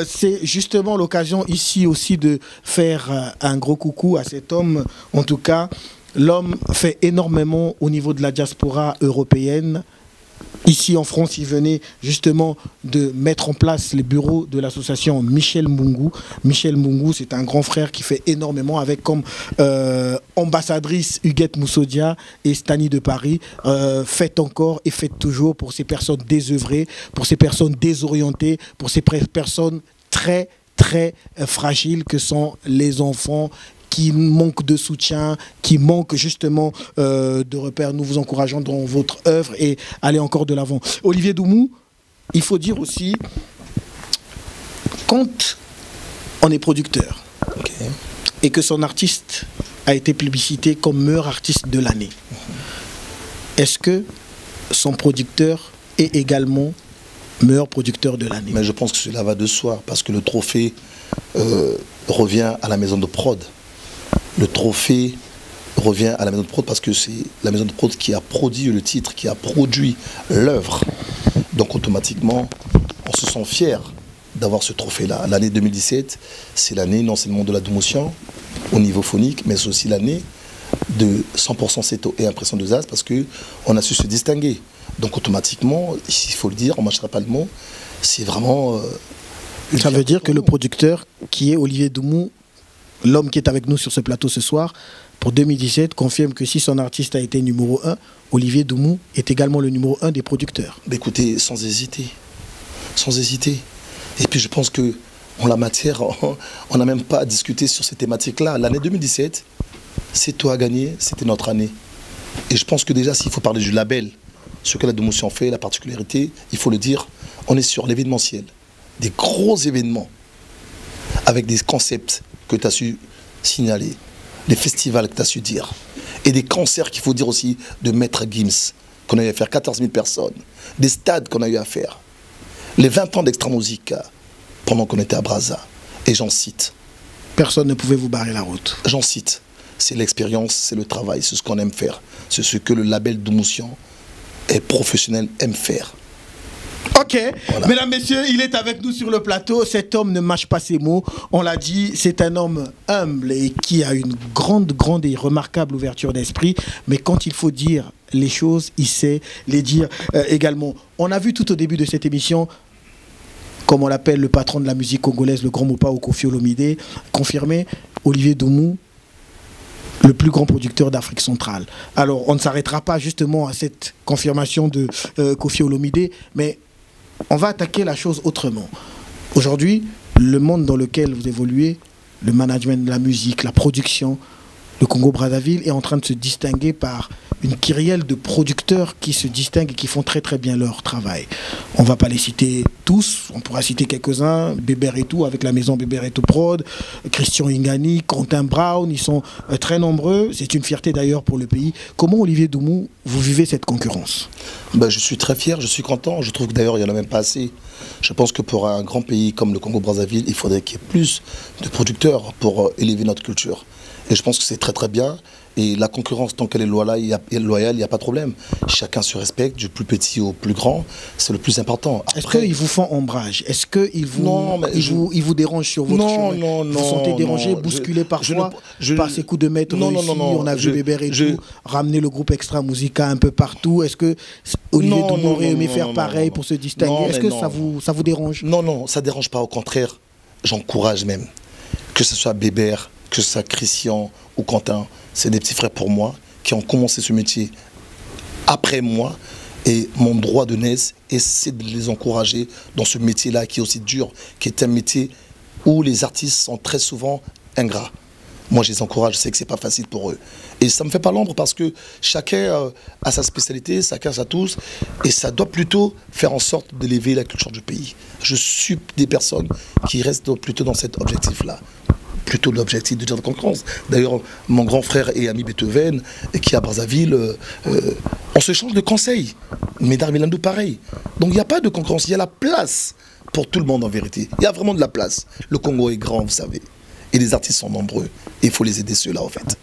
B: c'est justement l'occasion ici aussi de faire un gros coucou à cet homme. En tout cas, l'homme fait énormément au niveau de la diaspora européenne. Ici en France, il venait justement de mettre en place les bureaux de l'association Michel Mbungu. Michel Mbungu, c'est un grand frère qui fait énormément avec comme ambassadrice Huguette Moussodia et Stani de Paris. Faites encore et faites toujours pour ces personnes désœuvrées, pour ces personnes désorientées, pour ces personnes très très fragiles que sont les enfants qui manquent de soutien, qui manquent justement de repères. Nous vous encourageons dans votre œuvre et allez encore de l'avant. Olivier Doumou, il faut dire aussi, quand on est producteur et que son artiste a été plébiscité comme meilleur artiste de l'année, est-ce que son producteur est également
C: meilleur producteur de l'année.
D: Mais je pense que cela va de soi, parce que le trophée revient à la maison de prod. Le trophée revient à la maison de prod parce que c'est la maison de prod qui a produit le titre, qui a produit l'œuvre. Donc automatiquement, on se sent fier d'avoir ce trophée-là. L'année 2017, c'est l'année non seulement de la Doumoussian au niveau phonique, mais c'est aussi l'année de 100% Seto et Impression de Zaz, parce qu'on a su se distinguer. Donc automatiquement, il faut le dire, on ne mâchera pas le mot, c'est vraiment...
C: Ça veut dire que le producteur qui est Olivier Doumou, l'homme qui est avec nous sur ce plateau ce soir, pour 2017, confirme que si son artiste a été numéro 1, Olivier Doumou est également le numéro 1 des producteurs.
D: Bah écoutez, sans hésiter. Sans hésiter. Et puis je pense que en la matière, on n'a même pas à discuter sur ces thématiques-là. L'année 2017, c'est toi à gagner, c'était notre année. Et je pense que déjà, s'il faut parler du label, ce que la Doumoussian fait, la particularité, il faut le dire, on est sur l'événementiel. Des gros événements, avec des concepts que tu as su signaler, des festivals que tu as su dire, et des concerts qu'il faut dire aussi de Maître Gims, qu'on a eu à faire 14 000 personnes, des stades qu'on a eu à faire, les 20 ans d'Extra Musique pendant qu'on était à Brazza, et j'en cite.
C: Personne ne pouvait vous barrer la route.
D: J'en cite. C'est l'expérience, c'est le travail, c'est ce qu'on aime faire, c'est ce que le label Doumoussian et professionnel aime faire.
C: Ok, voilà. Mesdames, messieurs, il est avec nous sur le plateau. Cet homme ne mâche pas ses mots. On l'a dit, c'est un homme humble et qui a une grande et remarquable ouverture d'esprit. Mais quand il faut dire les choses, il sait les dire également. On a vu tout au début de cette émission, comme on l'appelle le patron de la musique congolaise, le grand Mopao Koffi Olomide, confirmé, Olivier Doumou, le plus grand producteur d'Afrique centrale. Alors, on ne s'arrêtera pas justement à cette confirmation de Koffi Olomide, mais on va attaquer la chose autrement. Aujourd'hui, le monde dans lequel vous évoluez, le management de la musique, la production, le Congo-Brazzaville est en train de se distinguer par une kyrielle de producteurs qui se distinguent et qui font très bien leur travail. On ne va pas les citer tous, on pourra citer quelques-uns, Bébert et tout, avec la maison Bébert et tout Prod, Christian Ingani, Quentin Brown, ils sont très nombreux. C'est une fierté d'ailleurs pour le pays. Comment, Olivier Doumou, vous vivez cette concurrence?
D: Ben, je suis très fier, je suis content. Je trouve que d'ailleurs, il n'y en a même pas assez. Je pense que pour un grand pays comme le Congo-Brazzaville, il faudrait qu'il y ait plus de producteurs pour élever notre culture. Et je pense que c'est très bien. Et la concurrence, tant qu'elle est loyale, il n'y a pas de problème. Chacun se respecte, du plus petit au plus grand. C'est le plus important.
C: Est-ce qu'ils vous font ombrage? Est-ce qu'ils vous dérangent sur votre chemin?
D: Non.
C: Vous vous sentez dérangé, bousculé parfois par ces coups de maître ici? On a vu Bébert et tout ramener le groupe Extra Musica un peu partout. Est-ce que Olivier Doumou aurait aimé faire pareil pour se distinguer? Est-ce que ça vous dérange?
D: Non, ça ne dérange pas. Au contraire, j'encourage même. Que ce soit Bébert, que ce soit Christian ou Quentin, c'est des petits frères pour moi qui ont commencé ce métier après moi. Et mon droit de naissance, c'est de les encourager dans ce métier-là qui est aussi dur, qui est un métier où les artistes sont très souvent ingrats. Moi, je les encourage, je sais que ce n'est pas facile pour eux. Et ça ne me fait pas l'ombre parce que chacun a sa spécialité, chacun sa tous, et ça doit plutôt faire en sorte d'élever la culture du pays. Je suis des personnes qui restent plutôt dans cet objectif-là. Plutôt l'objectif de dire de concurrence. D'ailleurs, mon grand frère et ami Beethoven, qui est à Brazzaville, on se change de conseils. Médard Milandou, pareil. Donc il n'y a pas de concurrence, il y a la place pour tout le monde en vérité. Il y a vraiment de la place. Le Congo est grand, vous savez. Et les artistes sont nombreux. Et il faut les aider ceux-là, en fait.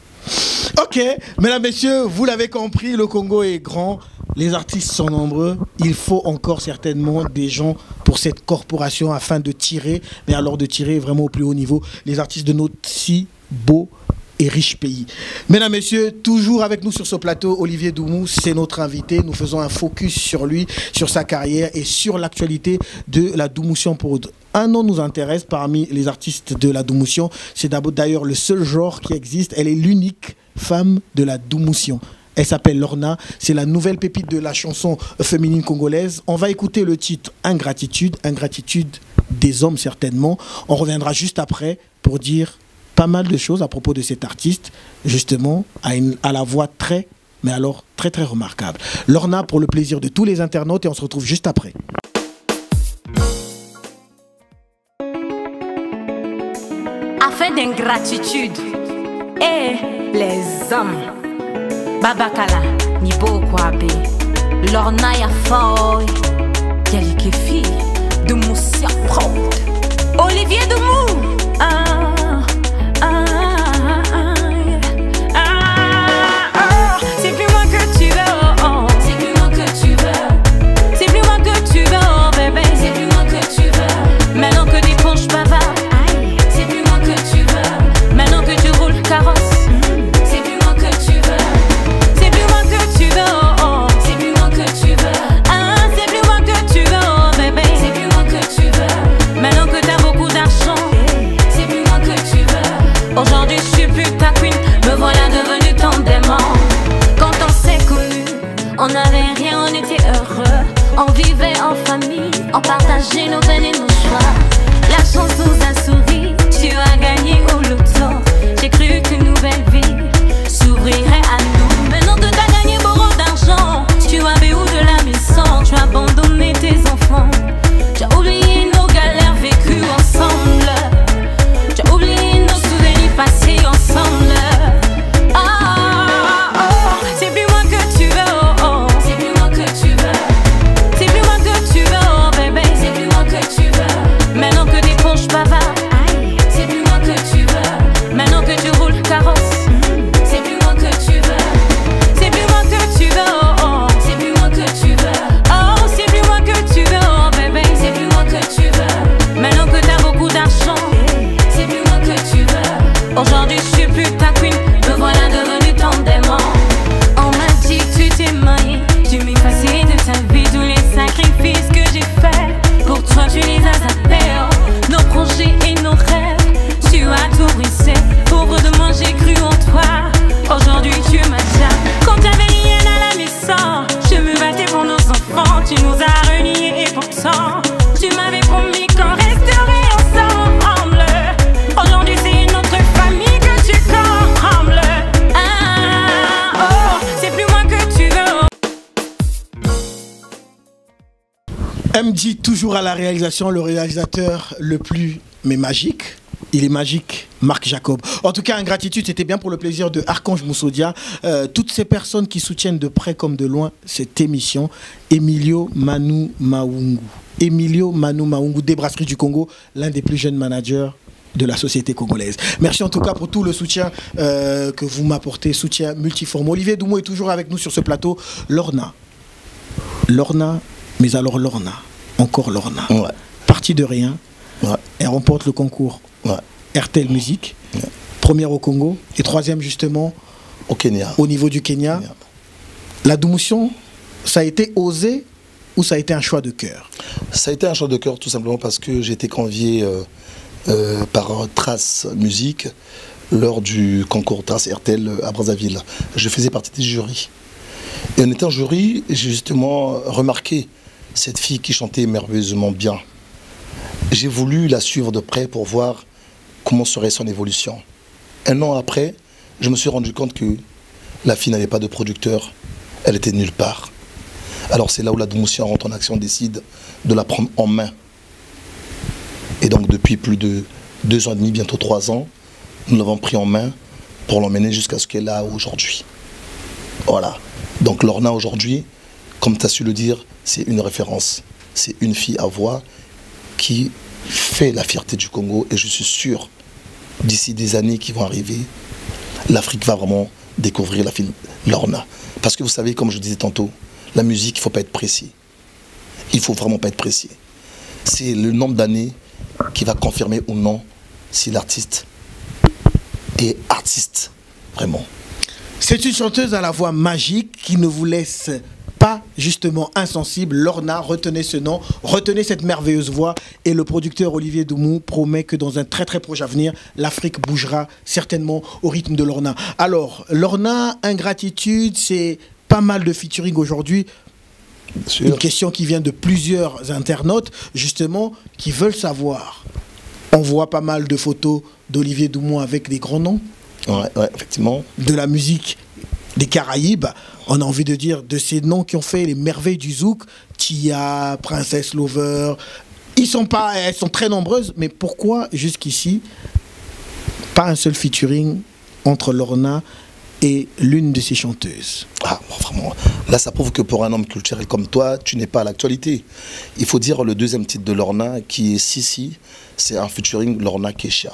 C: Ok, mesdames, messieurs, vous l'avez compris, le Congo est grand, les artistes sont nombreux, il faut encore certainement des gens pour cette corporation afin de tirer, mais alors de tirer vraiment au plus haut niveau, les artistes de notre si beau et riche pays. Mesdames, messieurs, toujours avec nous sur ce plateau, Olivier Doumou, c'est notre invité. Nous faisons un focus sur lui, sur sa carrière et sur l'actualité de la Doumoussian Prod. Un nom nous intéresse parmi les artistes de la Doumoussian. C'est d'ailleurs le seul genre qui existe. Elle est l'unique femme de la Doumoussian. Elle s'appelle Lorna. C'est la nouvelle pépite de la chanson féminine congolaise. On va écouter le titre Ingratitude. Ingratitude des hommes certainement. On reviendra juste après pour dire pas mal de choses à propos de cet artiste, justement, à la voix très remarquable. Lorna, pour le plaisir de tous les internautes, et on se retrouve juste après.
F: Afin d'ingratitude et les hommes, Babakala, Nibo Kwabe, Lorna ya foy, Yalike fille de Moussia Proud. Olivier Doumou. C'est plus moi que tu veux, oh. C'est plus moi que tu veux. C'est plus moi que tu veux, oh bébé. C'est plus moi que tu veux. Maintenant que des ponches bavardes. C'est plus moi que tu veux. Maintenant que tu roules carrosse. C'est plus moi que tu veux. C'est plus moi que tu veux, oh, oh. C'est plus moi que tu veux. C'est plus moi que tu veux, oh bébé. C'est plus moi que tu veux. Maintenant que t'as beaucoup d'argent. C'est plus moi que tu veux. Aujourd'hui je suis plus ta queen. Me voilà devenu ton démon. Quand on s'est connus, on n'avait rien, on était heureux. On vivait en famille, on partageait nos peines et nos joies. La chance nous a souri, tu as gagné au loto. J'ai cru qu'une nouvelle vie s'ouvrirait à nous. Maintenant que t'as gagné beaucoup d'argent, tu avais où de la maison, tu as abandonné tes enfants. Tu as oublié nos galères vécues ensemble. Tu as oublié nos souvenirs passés ensemble. C'est plus moi que tu veux, oh, oh. C'est plus moi que tu veux. C'est plus moi que tu veux, oh bébé. C'est plus moi que tu veux. Maintenant que des ponches bavardes. C'est plus moi que tu veux. Maintenant que tu roules carrosse. C'est plus moi que tu veux. C'est plus moi que tu veux, oh, oh. C'est plus moi que tu veux. Oh, c'est plus moi que tu veux, oh bébé. C'est plus moi que tu veux. Maintenant que t'as beaucoup d'argent. C'est plus moi que tu veux. Aujourd'hui je suis plus ta queen. Me voilà devenu ton démon. On m'a dit que tu t'es marié. Tu m'effaçais de ta vie tous les sacrifices que j'ai faits. Pour toi tu les as zappés, oh. Nos projets et nos rêves. Tu as tout brisé. Pauvre de moi j'ai cru en toi. Aujourd'hui tu m'as déjà. Quand t'avais rien à la maison, je me battais pour nos enfants. Tu nous as reniés et pourtant tu m'avais promis qu'on resterait ensemble. Aujourd'hui c'est notre famille que tu combles. Oh, c'est plus moi que tu veux.
B: MJ toujours à la réalisation, le réalisateur le plus mais magique. Il est magique, Marc Jacob. En tout cas, ingratitude, c'était bien pour le plaisir de Archange Moussodia. Toutes ces personnes qui soutiennent de près comme de loin cette émission. Emilio Manu Maungu. Emilio Manu Maungu, des Brasseries du Congo, l'un des plus jeunes managers de la société congolaise. Merci en tout cas pour tout le soutien que vous m'apportez, soutien multiforme. Olivier Doumou est toujours avec nous sur ce plateau. Lorna, mais alors Lorna, encore Lorna.
D: Ouais.
B: Partie de rien,
D: ouais.
B: Elle remporte le concours. Ouais. RTL Musique, ouais. Première au Congo et troisième justement
D: au Kenya.
B: Au niveau du Kenya. La Doumoution, ça a été osé ou ça a été un choix de cœur?
D: Ça a été un choix de cœur tout simplement parce que j'ai été convié par Trace Musique lors du concours Trace RTL à Brazzaville. Je faisais partie du jury. Et en étant jury, j'ai justement remarqué cette fille qui chantait merveilleusement bien. J'ai voulu la suivre de près pour voir comment serait son évolution. Un an après, je me suis rendu compte que la fille n'avait pas de producteur, elle était nulle part. Alors c'est là où la Doumoution rentre en action, décide de la prendre en main. Et donc depuis plus de 2 ans et demi, bientôt 3 ans, nous l'avons pris en main pour l'emmener jusqu'à ce qu'elle a aujourd'hui. Voilà. Donc Lorna aujourd'hui, comme tu as su le dire, c'est une référence. C'est une fille à voix qui fait la fierté du Congo et je suis sûr, d'ici des années qui vont arriver, l'Afrique va vraiment découvrir la fille Lorna. Parce que vous savez, comme je disais tantôt, la musique, il ne faut pas être précis. Il ne faut vraiment pas être précis. C'est le nombre d'années qui va confirmer ou non si l'artiste est artiste, vraiment.
B: C'est une chanteuse à la voix magique qui ne vous laisse pas justement insensible. Lorna, retenez ce nom, retenez cette merveilleuse voix et le producteur Olivier Doumou promet que dans un très très proche avenir, l'Afrique bougera certainement au rythme de Lorna. Alors, Lorna, ingratitude, c'est pas mal de featuring aujourd'hui. Une question qui vient de plusieurs internautes, justement, qui veulent savoir. On voit pas mal de photos d'Olivier Doumou avec des grands noms.
D: Ouais, effectivement.
B: De la musique des Caraïbes, on a envie de dire de ces noms qui ont fait les merveilles du zouk, Tia, Princess Lover. Elles sont très nombreuses, mais pourquoi jusqu'ici pas un seul featuring entre Lorna est l'une de ses chanteuses.
D: Ah, vraiment. Là, ça prouve que pour un homme culturel comme toi, tu n'es pas à l'actualité. Il faut dire le deuxième titre de Lorna, qui est Sissi, c'est un featuring Lorna Kesha.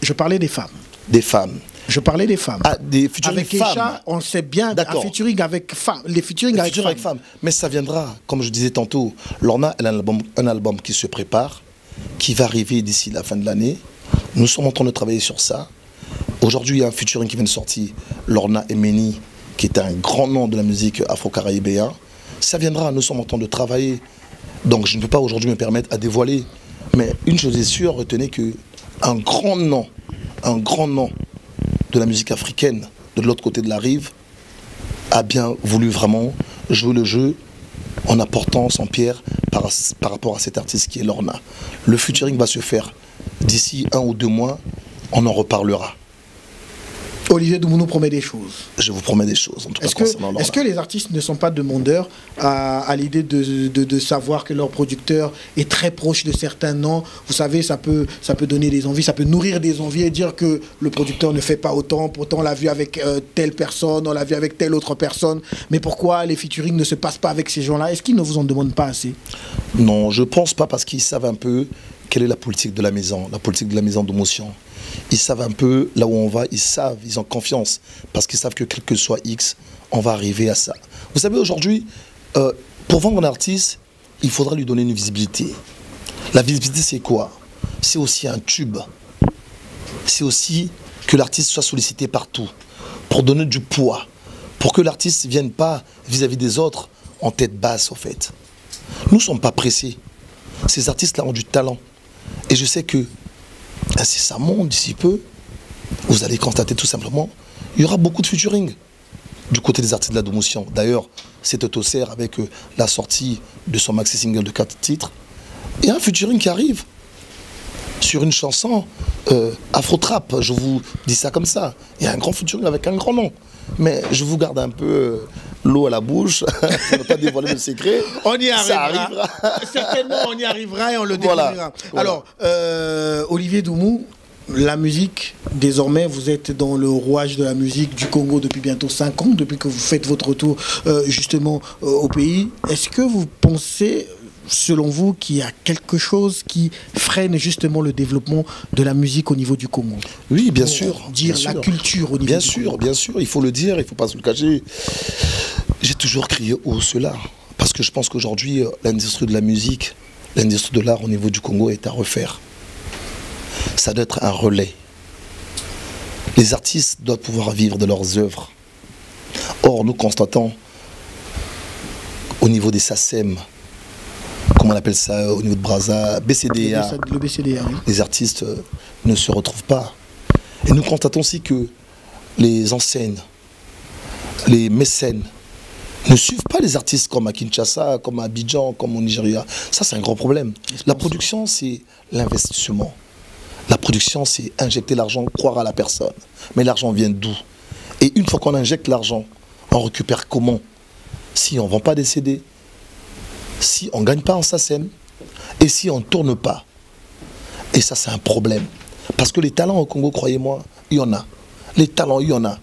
B: Je parlais des femmes.
D: Des femmes.
B: Je parlais des femmes.
D: Ah, des featuring
B: avec
D: femmes.
B: Kesha, on sait bien, un featuring avec femmes. Les featuring avec femmes.
D: Mais ça viendra, comme je disais tantôt. Lorna, elle a un album qui se prépare, qui va arriver d'ici la fin de l'année. Nous sommes en train de travailler sur ça. Aujourd'hui, il y a un featuring qui vient de sortir, Lorna Emeni, qui est un grand nom de la musique afro-caribéenne. Ça viendra, nous sommes en train de travailler. Donc je ne peux pas aujourd'hui me permettre à dévoiler. Mais une chose est sûre, retenez qu'un grand nom de la musique africaine, de l'autre côté de la rive, a bien voulu vraiment jouer le jeu en apportant son pierre par rapport à cet artiste qui est Lorna. Le featuring va se faire d'ici 1 ou 2 mois, on en reparlera.
B: Olivier Doumou nous promet des choses.
D: Je vous promets des choses, en tout cas concernant Lorna.
B: Est-ce que les artistes ne sont pas demandeurs à l'idée de savoir que leur producteur est très proche de certains noms? Vous savez, ça peut donner des envies, ça peut nourrir des envies et dire que le producteur ne fait pas autant, pourtant on l'a vu avec telle personne, on l'a vu avec telle autre personne, mais pourquoi les featuring ne se passent pas avec ces gens-là? Est-ce qu'ils ne vous en demandent pas assez?
D: Non, je ne pense pas, parce qu'ils savent un peu quelle est la politique de la maison de Motion. Ils savent un peu là où on va, ils ont confiance, parce qu'ils savent que quel que soit X, on va arriver à ça. Vous savez, aujourd'hui, pour vendre un artiste, il faudra lui donner une visibilité. La visibilité, c'est quoi? C'est aussi un tube. C'est aussi que l'artiste soit sollicité partout, pour donner du poids, pour que l'artiste ne vienne pas vis-à-vis des autres en tête basse, au fait. Nous ne sommes pas pressés. Ces artistes-là ont du talent. Et je sais que si ça monte d'ici peu, vous allez constater tout simplement, il y aura beaucoup de featuring du côté des artistes de la Domotion. D'ailleurs, c'est Autocer avec la sortie de son maxi single de 4 titres. Il y a un featuring qui arrive sur une chanson Afro-Trap, je vous dis ça comme ça. Il y a un grand featuring avec un grand nom. Mais je vous garde un peu l'eau à la bouche, pour ne pas dévoiler le secret.
B: On y arrivera.
D: Ça arrivera.
B: Certainement, on y arrivera et on le découvrira. Voilà. Alors, Olivier Doumou, la musique, désormais, vous êtes dans le rouage de la musique du Congo depuis bientôt 5 ans, depuis que vous faites votre retour justement au pays. Est-ce que vous pensez, selon vous, qu'il y a quelque chose qui freine justement le développement de la musique au niveau du Congo?
D: Oui, bien sûr.
B: Dire
D: bien
B: la
D: sûr.
B: culture au niveau du Congo.
D: Bien sûr, il faut le dire, il ne faut pas se le cacher. J'ai toujours crié haut cela, parce que je pense qu'aujourd'hui, l'industrie de la musique, l'industrie de l'art au niveau du Congo est à refaire. Ça doit être un relais. Les artistes doivent pouvoir vivre de leurs œuvres. Or, nous constatons au niveau des SACEM, comment on appelle ça au niveau de Brazza, BCDA,
B: le BCDA, oui.
D: Les artistes ne se retrouvent pas. Et nous constatons aussi que les enseignes, les mécènes, ne suivent pas les artistes comme à Kinshasa, comme à Abidjan, comme au Nigeria. Ça, c'est un gros problème. La production, c'est l'investissement. La production, c'est injecter l'argent, croire à la personne. Mais l'argent vient d'où? Et une fois qu'on injecte l'argent, on récupère comment? Si on ne vend pas des CD, si on ne gagne pas en SACEM, et si on ne tourne pas. Et ça, c'est un problème. Parce que les talents au Congo, croyez-moi, il y en a. Les talents, il y en a.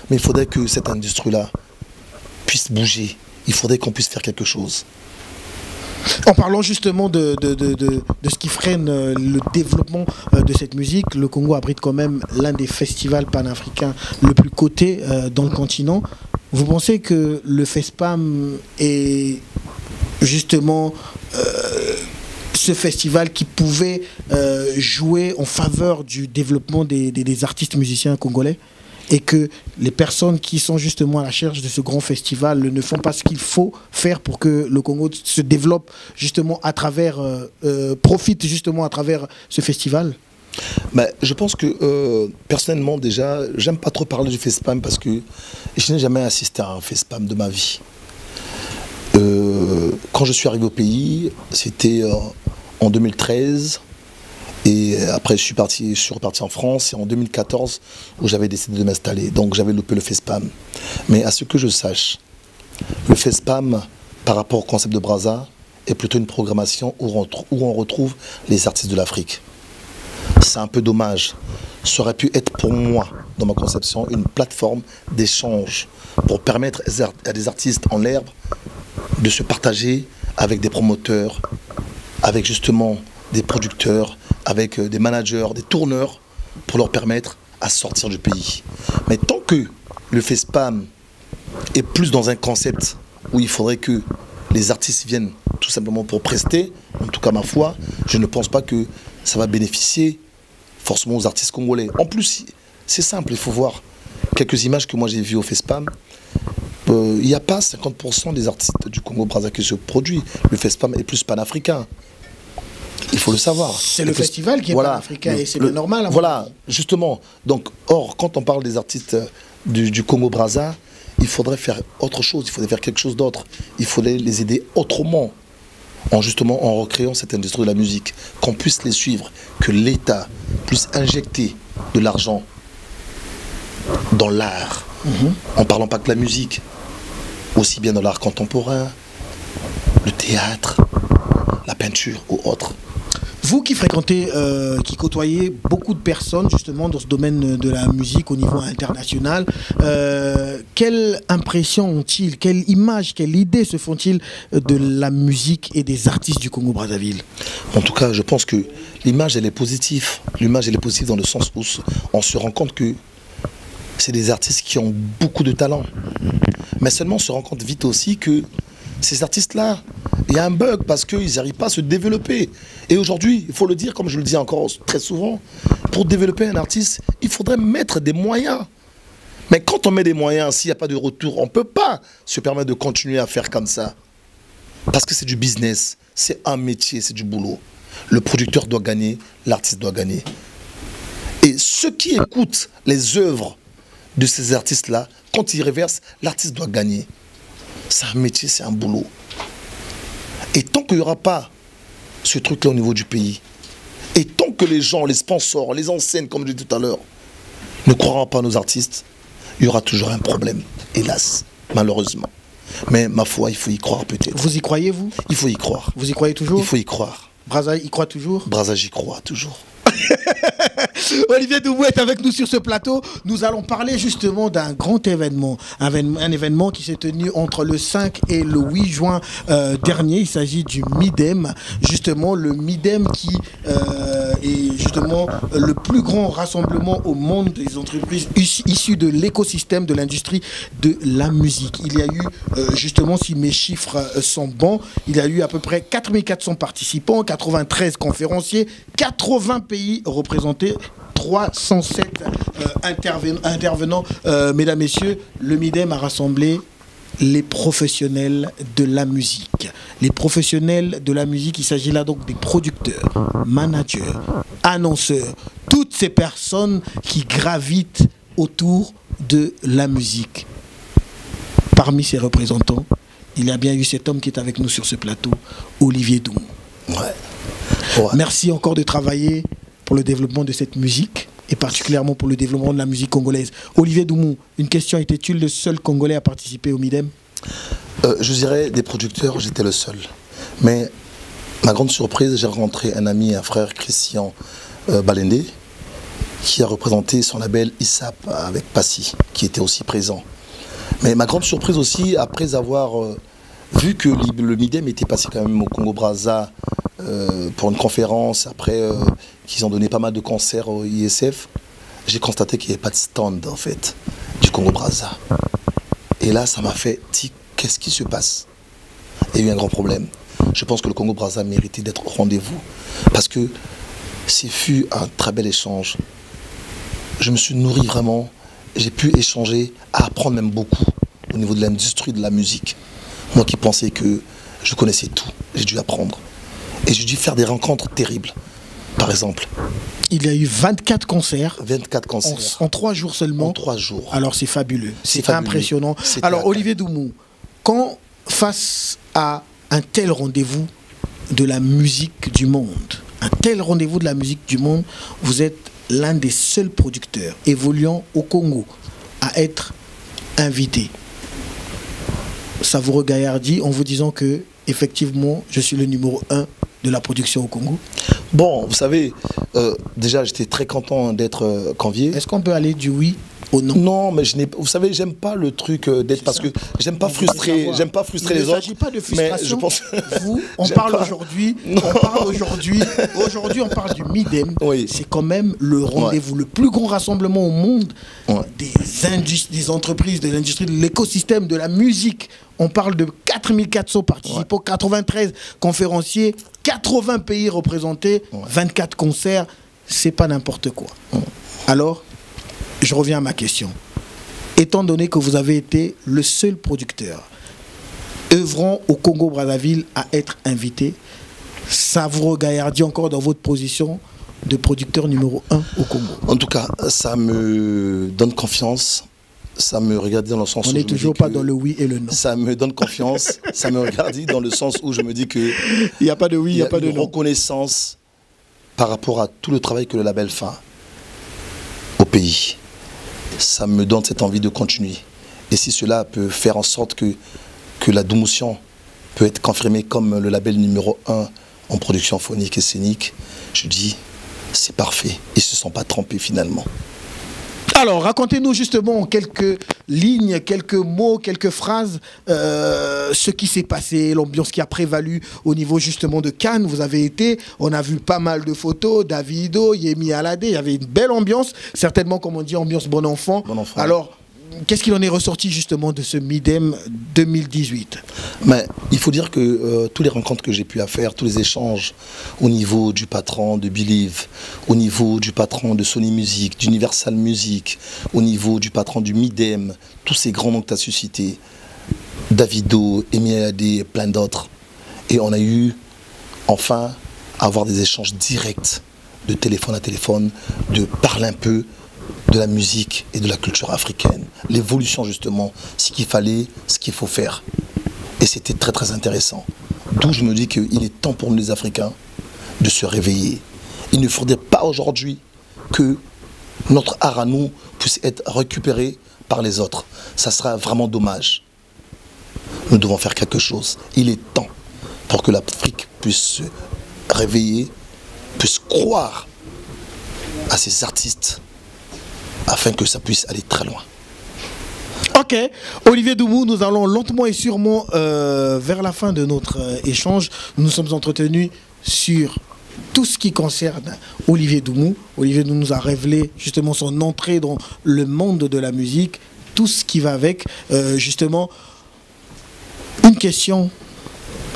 D: Mais il faudrait que cette industrie-là puisse bouger. Il faudrait qu'on puisse faire quelque chose.
B: En parlant justement de ce qui freine le développement de cette musique, le Congo abrite quand même l'un des festivals panafricains le plus coté dans le continent. Vous pensez que le FESPAM est justement ce festival qui pouvait jouer en faveur du développement des artistes musiciens congolais, et que les personnes qui sont justement à la recherche de ce grand festival ne font pas ce qu'il faut faire pour que le Congo se développe justement à travers, profite justement à travers ce festival?
D: Ben, je pense que personnellement déjà, j'aime pas trop parler du FESPAM parce que je n'ai jamais assisté à un FESPAM de ma vie. Quand je suis arrivé au pays, c'était en 2013. Et après, je suis reparti en France, et en 2014, où j'avais décidé de m'installer. Donc, j'avais loupé le FESPAM. Mais à ce que je sache, le FESPAM, par rapport au concept de Brazza, est plutôt une programmation où on retrouve les artistes de l'Afrique. C'est un peu dommage. Ça aurait pu être pour moi dans ma conception, une plateforme d'échange pour permettre à des artistes en l'herbe de se partager avec des promoteurs, avec justement des producteurs, avec des managers, des tourneurs, pour leur permettre à sortir du pays. Mais tant que le FESPAM est plus dans un concept où il faudrait que les artistes viennent tout simplement pour prester, en tout cas ma foi, je ne pense pas que ça va bénéficier forcément aux artistes congolais. En plus, c'est simple, il faut voir quelques images que moi j'ai vues au FESPAM. Il n'y a pas 50% des artistes du Congo-Brazzaville qui se produisent. Le FESPAM est plus panafricain. Il faut le savoir.
B: C'est le festival qui est panafricain et c'est le normal.
D: Voilà, justement. Donc, or, quand on parle des artistes du Congo-Brazzaville, il faudrait faire autre chose, il faudrait faire quelque chose d'autre. Il faudrait les aider autrement, justement en recréant cette industrie de la musique, qu'on puisse les suivre, que l'État puisse injecter de l'argent dans l'art, en parlant pas que de la musique, aussi bien dans l'art contemporain, le théâtre, la peinture ou autre.
B: Vous qui fréquentez, qui côtoyez beaucoup de personnes justement dans ce domaine de la musique au niveau international, quelle impression ont-ils, quelle image, quelle idée se font-ils de la musique et des artistes du Congo-Brazzaville?
D: En tout cas, je pense que l'image, elle est positive. L'image, elle est positive dans le sens où on se rend compte que c'est des artistes qui ont beaucoup de talent. Mais seulement on se rend compte vite aussi que ces artistes-là, il y a un bug parce qu'ils n'arrivent pas à se développer. Et aujourd'hui, il faut le dire, comme je le dis encore très souvent, pour développer un artiste, il faudrait mettre des moyens. Mais quand on met des moyens, s'il n'y a pas de retour, on ne peut pas se permettre de continuer à faire comme ça. Parce que c'est du business, c'est un métier, c'est du boulot. Le producteur doit gagner, l'artiste doit gagner. Et ceux qui écoutent les œuvres de ces artistes-là, quand ils reversent, l'artiste doit gagner. C'est un métier, c'est un boulot. Et tant qu'il n'y aura pas ce truc-là au niveau du pays, et tant que les gens, les sponsors, les enseignes, comme je disais tout à l'heure, ne croiront pas à nos artistes, il y aura toujours un problème, hélas, malheureusement. Mais ma foi, il faut y croire peut-être.
B: Vous y croyez, vous?
D: Il faut y croire.
B: Vous y croyez toujours?
D: Il faut y croire.
B: Brazzaville y croit toujours?
D: Brazzaville, j'y crois toujours.
B: Olivier Doumou est avec nous sur ce plateau. Nous allons parler justement d'un grand événement. Un événement qui s'est tenu entre le 5 et le 8 juin dernier. Il s'agit du MIDEM. Justement, le MIDEM qui est justement le plus grand rassemblement au monde des entreprises issues de l'écosystème de l'industrie de la musique. Il y a eu, justement, si mes chiffres sont bons, il y a eu à peu près 4400 participants, 93 conférenciers, 80 pays représentés, 307 intervenants. Mesdames, Messieurs, le MIDEM a rassemblé les professionnels de la musique. Les professionnels de la musique, il s'agit là donc des producteurs, managers, annonceurs, toutes ces personnes qui gravitent autour de la musique. Parmi ces représentants, il y a bien eu cet homme qui est avec nous sur ce plateau, Olivier Doumou.
D: Ouais.
B: Merci encore de travailler pour le développement de cette musique et particulièrement pour le développement de la musique congolaise. Olivier Doumou, une question, était-tu le seul Congolais à participer au MIDEM?
D: Je dirais des producteurs, j'étais le seul. Mais ma grande surprise, j'ai rencontré un ami, un frère, Christian Balende, qui a représenté son label ISAP avec Passy, qui était aussi présent. Mais ma grande surprise aussi, après avoir vu que le MIDEM était passé quand même au Congo-Brazzaville pour une conférence, après qu'ils ont donné pas mal de concerts au ISF, j'ai constaté qu'il n'y avait pas de stand en fait du Congo-Brazzaville. Et là, ça m'a fait dire, qu'est-ce qui se passe? Il y a eu un grand problème. Je pense que le Congo-Brazzaville méritait d'être au rendez-vous parce que ce fut un très bel échange. Je me suis nourri vraiment, j'ai pu échanger, apprendre même beaucoup au niveau de l'industrie de la musique. Moi qui pensais que je connaissais tout, j'ai dû apprendre. Et j'ai dû faire des rencontres terribles. Par exemple,
B: il y a eu 24 concerts.
D: 24 concerts.
B: En 3 jours seulement.
D: En 3 jours.
B: Alors c'est fabuleux. C'est impressionnant. Alors Olivier Doumou, quand face à un tel rendez-vous de la musique du monde, vous êtes l'un des seuls producteurs évoluant au Congo à être invité. Ça vous regaillardit en vous disant que effectivement je suis le numéro 1 de la production au Congo?
D: Bon, vous savez, déjà j'étais très content d'être convié.
B: Est-ce qu'on peut aller du oui au non?
D: Non, mais vous savez, j'aime pas le truc d'être, parce que j'aime pas frustrer les autres.
B: Il ne s'agit pas de frustration. On parle aujourd'hui, aujourd'hui on parle du Midem.
D: Oui.
B: C'est quand même le rendez-vous, le plus grand rassemblement au monde des entreprises, de l'industrie, de l'écosystème, de la musique. On parle de 4400 participants, 93 conférenciers, 80 pays représentés, 24 concerts. C'est pas n'importe quoi. Alors, je reviens à ma question. Étant donné que vous avez été le seul producteur œuvrant au Congo-Brazzaville à être invité, ça vous regaillardit encore dans votre position de producteur numéro 1 au Congo?
D: En tout cas, ça me donne confiance. Ça me regarde dans le sens où...
B: On n'est toujours pas dans le oui et le non.
D: Ça me donne confiance. Ça me regarde dans le sens où je me dis que...
B: Il n'y a pas de oui, il n'y a pas de non.
D: Reconnaissance par rapport à tout le travail que le label fait au pays. Ça me donne cette envie de continuer. Et si cela peut faire en sorte que la Doumoutian peut être confirmée comme le label numéro 1 en production phonique et scénique, je dis, c'est parfait. Ils ne se sont pas trompés finalement.
B: Alors, racontez-nous justement en quelques lignes, quelques mots, quelques phrases, ce qui s'est passé, l'ambiance qui a prévalu au niveau justement de Cannes. Vous avez été, on a vu pas mal de photos, Davido, Yemi Alade, il y avait une belle ambiance, certainement comme on dit, ambiance bon enfant.
D: Bon enfant.
B: Alors, qu'est-ce qu'il en est ressorti justement de ce Midem 2018?
D: Mais il faut dire que toutes les rencontres que j'ai pu faire, tous les échanges au niveau du patron de Believe, au niveau du patron de Sony Music, d'Universal Music, au niveau du patron du Midem, tous ces grands noms que tu as suscités, Davido, Yemi Alade et plein d'autres. Et on a eu enfin à avoir des échanges directs de téléphone à téléphone, de parler un peu de la musique et de la culture africaine. L'évolution justement, ce qu'il fallait, ce qu'il faut faire. Et c'était très très intéressant. D'où je me dis qu'il est temps pour nous les Africains de se réveiller. Il ne faudrait pas aujourd'hui que notre art à nous puisse être récupéré par les autres. Ça sera vraiment dommage. Nous devons faire quelque chose. Il est temps pour que l'Afrique puisse se réveiller, puisse croire à ces artistes afin que ça puisse aller très loin.
B: Ok, Olivier Doumou, nous allons lentement et sûrement vers la fin de notre échange. Nous nous sommes entretenus sur tout ce qui concerne Olivier Doumou. Olivier Doumou nous a révélé justement son entrée dans le monde de la musique, tout ce qui va avec. Justement, une question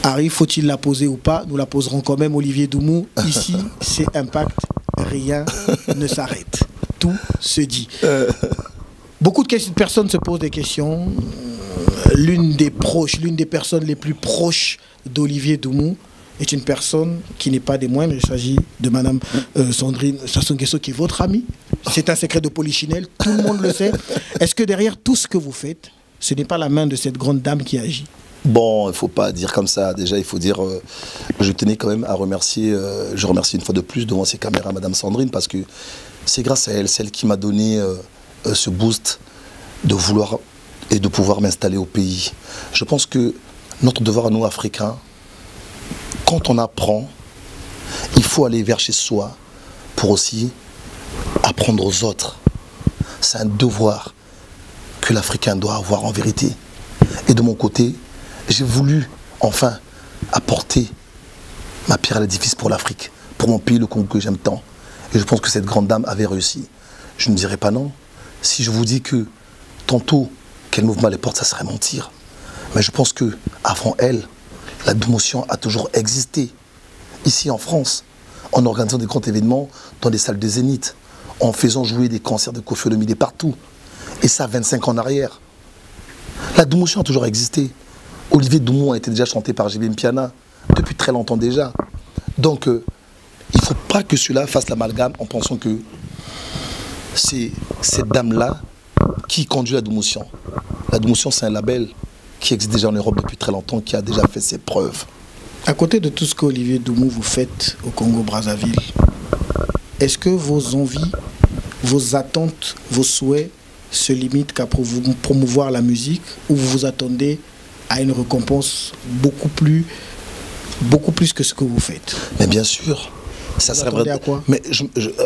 B: arrive, faut-il la poser ou pas? Nous la poserons quand même, Olivier Doumou. Ici, c'est Impact, rien ne s'arrête. Tout se dit. Beaucoup de personnes se posent des questions. L'une des personnes les plus proches d'Olivier Doumou est une personne qui n'est pas des moindres. Il s'agit de Madame Sandrine Sassou Nguesso, qui est votre amie. C'est un secret de Polichinelle, tout le monde le sait. Est-ce que derrière tout ce que vous faites, ce n'est pas la main de cette grande dame qui agit?
D: Bon, il ne faut pas dire comme ça. Déjà, il faut dire, je tenais quand même à remercier, je remercie une fois de plus devant ces caméras Madame Sandrine, parce que c'est grâce à elle, celle qui m'a donné ce boost de vouloir et de pouvoir m'installer au pays. Je pense que notre devoir à nous, Africains, quand on apprend, il faut aller vers chez soi pour aussi apprendre aux autres. C'est un devoir que l'Africain doit avoir en vérité. Et de mon côté, j'ai voulu enfin apporter ma pierre à l'édifice pour l'Afrique, pour mon pays, le Congo que j'aime tant. Et je pense que cette grande dame avait réussi. Je ne dirais pas non. Si je vous dis que tantôt qu'elle m'ouvre mal les portes, ça serait mentir. Mais je pense que avant elle, la Doumoutian a toujours existé. Ici en France, en organisant des grands événements dans des salles de Zénith, en faisant jouer des concerts de Koffi Olomide partout. Et ça, 25 ans en arrière. La Doumoutian a toujours existé. Olivier Doumou a été déjà chanté par JB Mpiana depuis très longtemps déjà. Donc, il ne faut pas que cela fasse l'amalgame en pensant que c'est cette dame-là qui conduit la Doumoutian. La Doumoutian, c'est un label qui existe déjà en Europe depuis très longtemps, qui a déjà fait ses preuves.
B: À côté de tout ce qu'Olivier Doumou vous faites au Congo-Brazzaville, est-ce que vos envies, vos attentes, vos souhaits se limitent qu'à promouvoir la musique, ou vous vous attendez à une récompense beaucoup plus que ce que vous faites?
D: Mais bien sûr, Ça serait
B: attendez à quoi?
D: Mais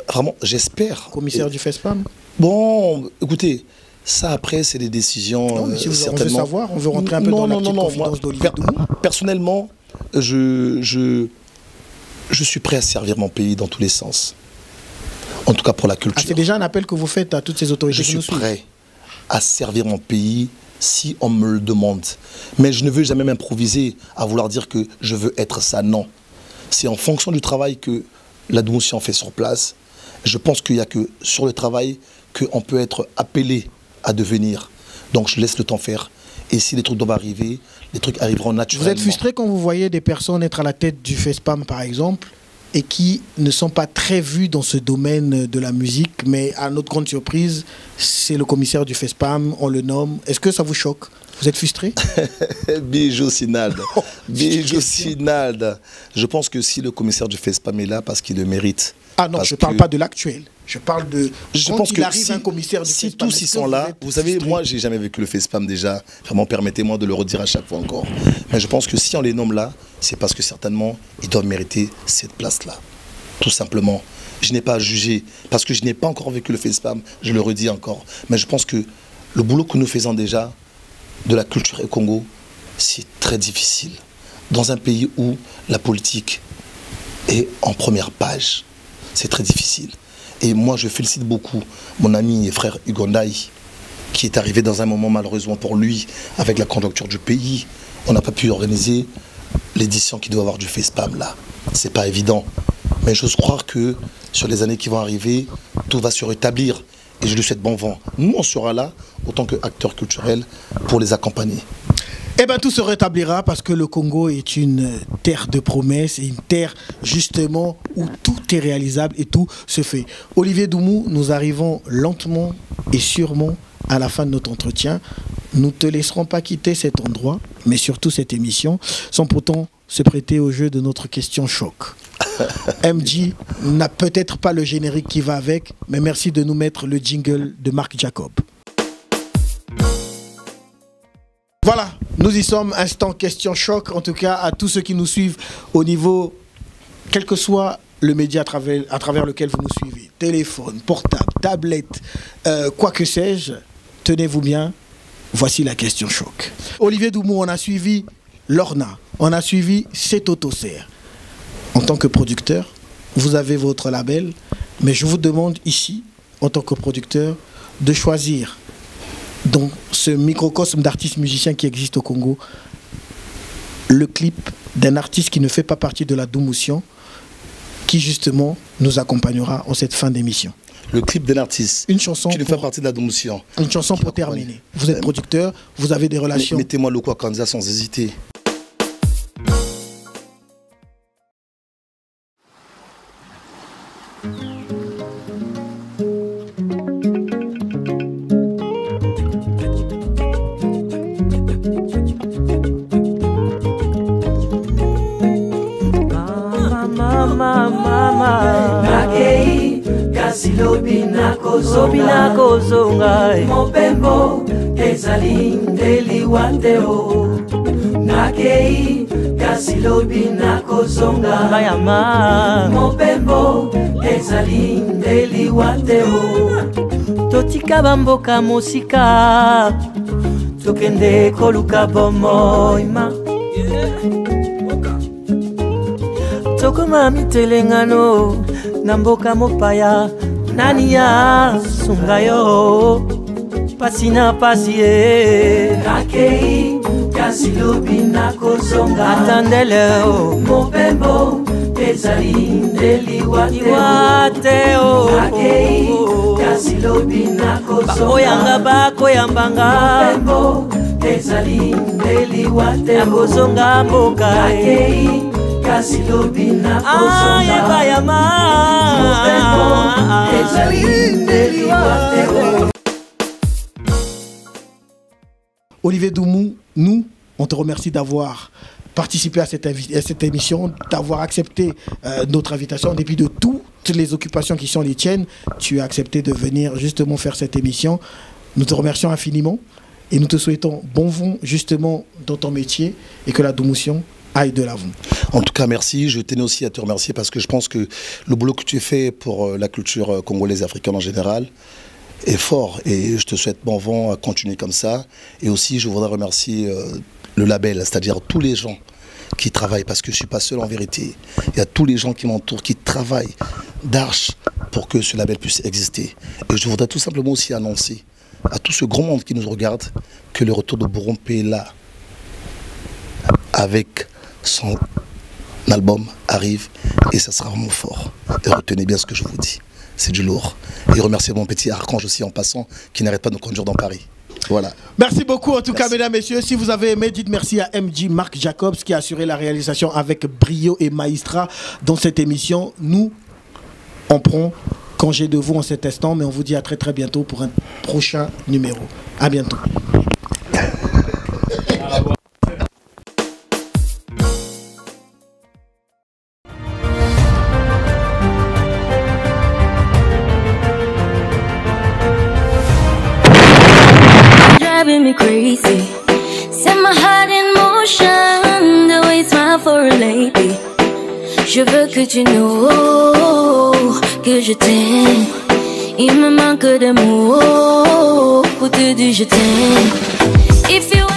D: vraiment, j'espère.
B: Commissaire du FESPAM?
D: Bon, écoutez, ça après, c'est des décisions.
B: Non, mais si on
D: certainement.
B: veut savoir, on veut rentrer un peu dans la petite confidence d'Olivier Doumou.
D: Personnellement, je suis prêt à servir mon pays dans tous les sens. En tout cas pour la culture.
B: Ah, c'est déjà un appel que vous faites à toutes ces autorités.
D: Je suis prêt à servir mon pays si on me le demande. Mais je ne veux jamais m'improviser à vouloir dire que je veux être ça. Non. C'est en fonction du travail que la Doumoussian fait sur place. Je pense qu'il n'y a que sur le travail qu'on peut être appelé à devenir. Donc je laisse le temps faire. Et si les trucs doivent arriver, les trucs arriveront naturellement.
B: Vous êtes frustré quand vous voyez des personnes être à la tête du FESPAM, par exemple, et qui ne sont pas très vues dans ce domaine de la musique, mais à notre grande surprise, c'est le commissaire du FESPAM, on le nomme. Est-ce que ça vous choque? Vous êtes frustré?
D: Bijou Sinald. Bijou Sinald. Je pense que si le commissaire du FESPAM est là, parce qu'il le mérite.
B: Ah non, je ne parle pas de l'actuel. Je parle de
D: pense
B: il
D: que
B: arrive un commissaire du
D: si
B: FESPAM.
D: tous ils sont là, vous savez, moi j'ai jamais vécu le FESPAM déjà. Vraiment, permettez-moi de le redire à chaque fois encore. Mais je pense que si on les nomme là, c'est parce que certainement ils doivent mériter cette place-là. Tout simplement. Je n'ai pas à juger parce que je n'ai pas encore vécu le FESPAM. Je le redis encore. Mais je pense que le boulot que nous faisons déjà de la culture au Congo, c'est très difficile. Dans un pays où la politique est en première page, c'est très difficile. Et moi, je félicite beaucoup mon ami et frère Ugondaï, qui est arrivé dans un moment malheureusement pour lui, avec la conjoncture du pays. On n'a pas pu organiser l'édition qu'il doit avoir du FESPAM là. C'est pas évident. Mais j'ose croire que sur les années qui vont arriver, tout va se rétablir. Et je lui souhaite bon vent. Nous, on sera là, autant qu'acteurs culturels, pour les accompagner.
B: Eh bien, tout se rétablira parce que le Congo est une terre de promesses et une terre, justement, où tout est réalisable et tout se fait. Olivier Doumou, nous arrivons lentement et sûrement à la fin de notre entretien. Nous ne te laisserons pas quitter cet endroit, mais surtout cette émission, sans pourtant se prêter au jeu de notre question choc. MJ n'a peut-être pas le générique qui va avec, mais merci de nous mettre le jingle de Marc Jacob. Voilà, nous y sommes, instant question choc, en tout cas à tous ceux qui nous suivent au niveau, quel que soit le média à travers lequel vous nous suivez, téléphone, portable, tablette, quoi que sais-je, tenez-vous bien, voici la question choc. Olivier Doumou, on a suivi Lorna, on a suivi Setotosser. En tant que producteur, vous avez votre label, mais je vous demande ici, en tant que producteur, de choisir dans ce microcosme d'artistes musiciens qui existe au Congo, le clip d'un artiste qui ne fait pas partie de la Doumoussian, qui justement nous accompagnera en cette fin d'émission.
D: Le clip d'un artiste
B: une chanson
D: qui ne fait partie de la Doumoussian.
B: Une chanson pour terminer. Vous êtes producteur, vous avez des relations.
D: Mettez-moi le Kwakanza sans hésiter.
G: Lobina kozonga mopembo ezali ndeliwa te o nakei kasi lobina kozonga mayama mopembo ezali ndeliwa te o totika bamboka mosika tokende koluka bomoima tokoma mitelengano na mboka mopaya nani ya sunga yo pasi na pasi ye nakei kasi lobina kozonga atandele o mopembo ezali ndeliwa te o nakei kasi lobina kozonga oyanga bakoyambanga mopembo ezali ndeliwa te akozonga mboka nakei kasi lobina kozonga bayama
B: Olivier Doumou, nous, on te remercie d'avoir participé à cette émission, d'avoir accepté notre invitation. En dépit de toutes les occupations qui sont les tiennes, tu as accepté de venir justement faire cette émission. Nous te remercions infiniment et nous te souhaitons bon vent justement dans ton métier et que la Doumoussian aille de l'avant.
D: En tout cas, merci. Je tenais aussi à te remercier parce que je pense que le boulot que tu fais pour la culture congolaise et africaine en général est fort. Et je te souhaite bon vent à continuer comme ça. Et aussi, je voudrais remercier le label, c'est-à-dire tous les gens qui travaillent, parce que je ne suis pas seul en vérité. Il y a tous les gens qui m'entourent, qui travaillent d'arche pour que ce label puisse exister. Et je voudrais tout simplement aussi annoncer à tout ce grand monde qui nous regarde que le retour de Bourompe est là, avec son album arrive, et ça sera vraiment fort. Et retenez bien ce que je vous dis, c'est du lourd. Et remercier mon petit Archange aussi en passant, qui n'arrête pas de nous conduire dans Paris. Voilà.
B: Merci beaucoup en tout cas, mesdames, messieurs. Si vous avez aimé, dites merci à MJ Marc Jacobs qui a assuré la réalisation avec brio et maïstra dans cette émission. Nous, on prend congé de vous en cet instant, mais on vous dit à très bientôt pour un prochain numéro. À bientôt.
A: Driving me crazy, set my heart in motion, the way you smile for a lady. Je veux que tu know que je t'aime. Il me manque de mots pour te dire je t'aime. If you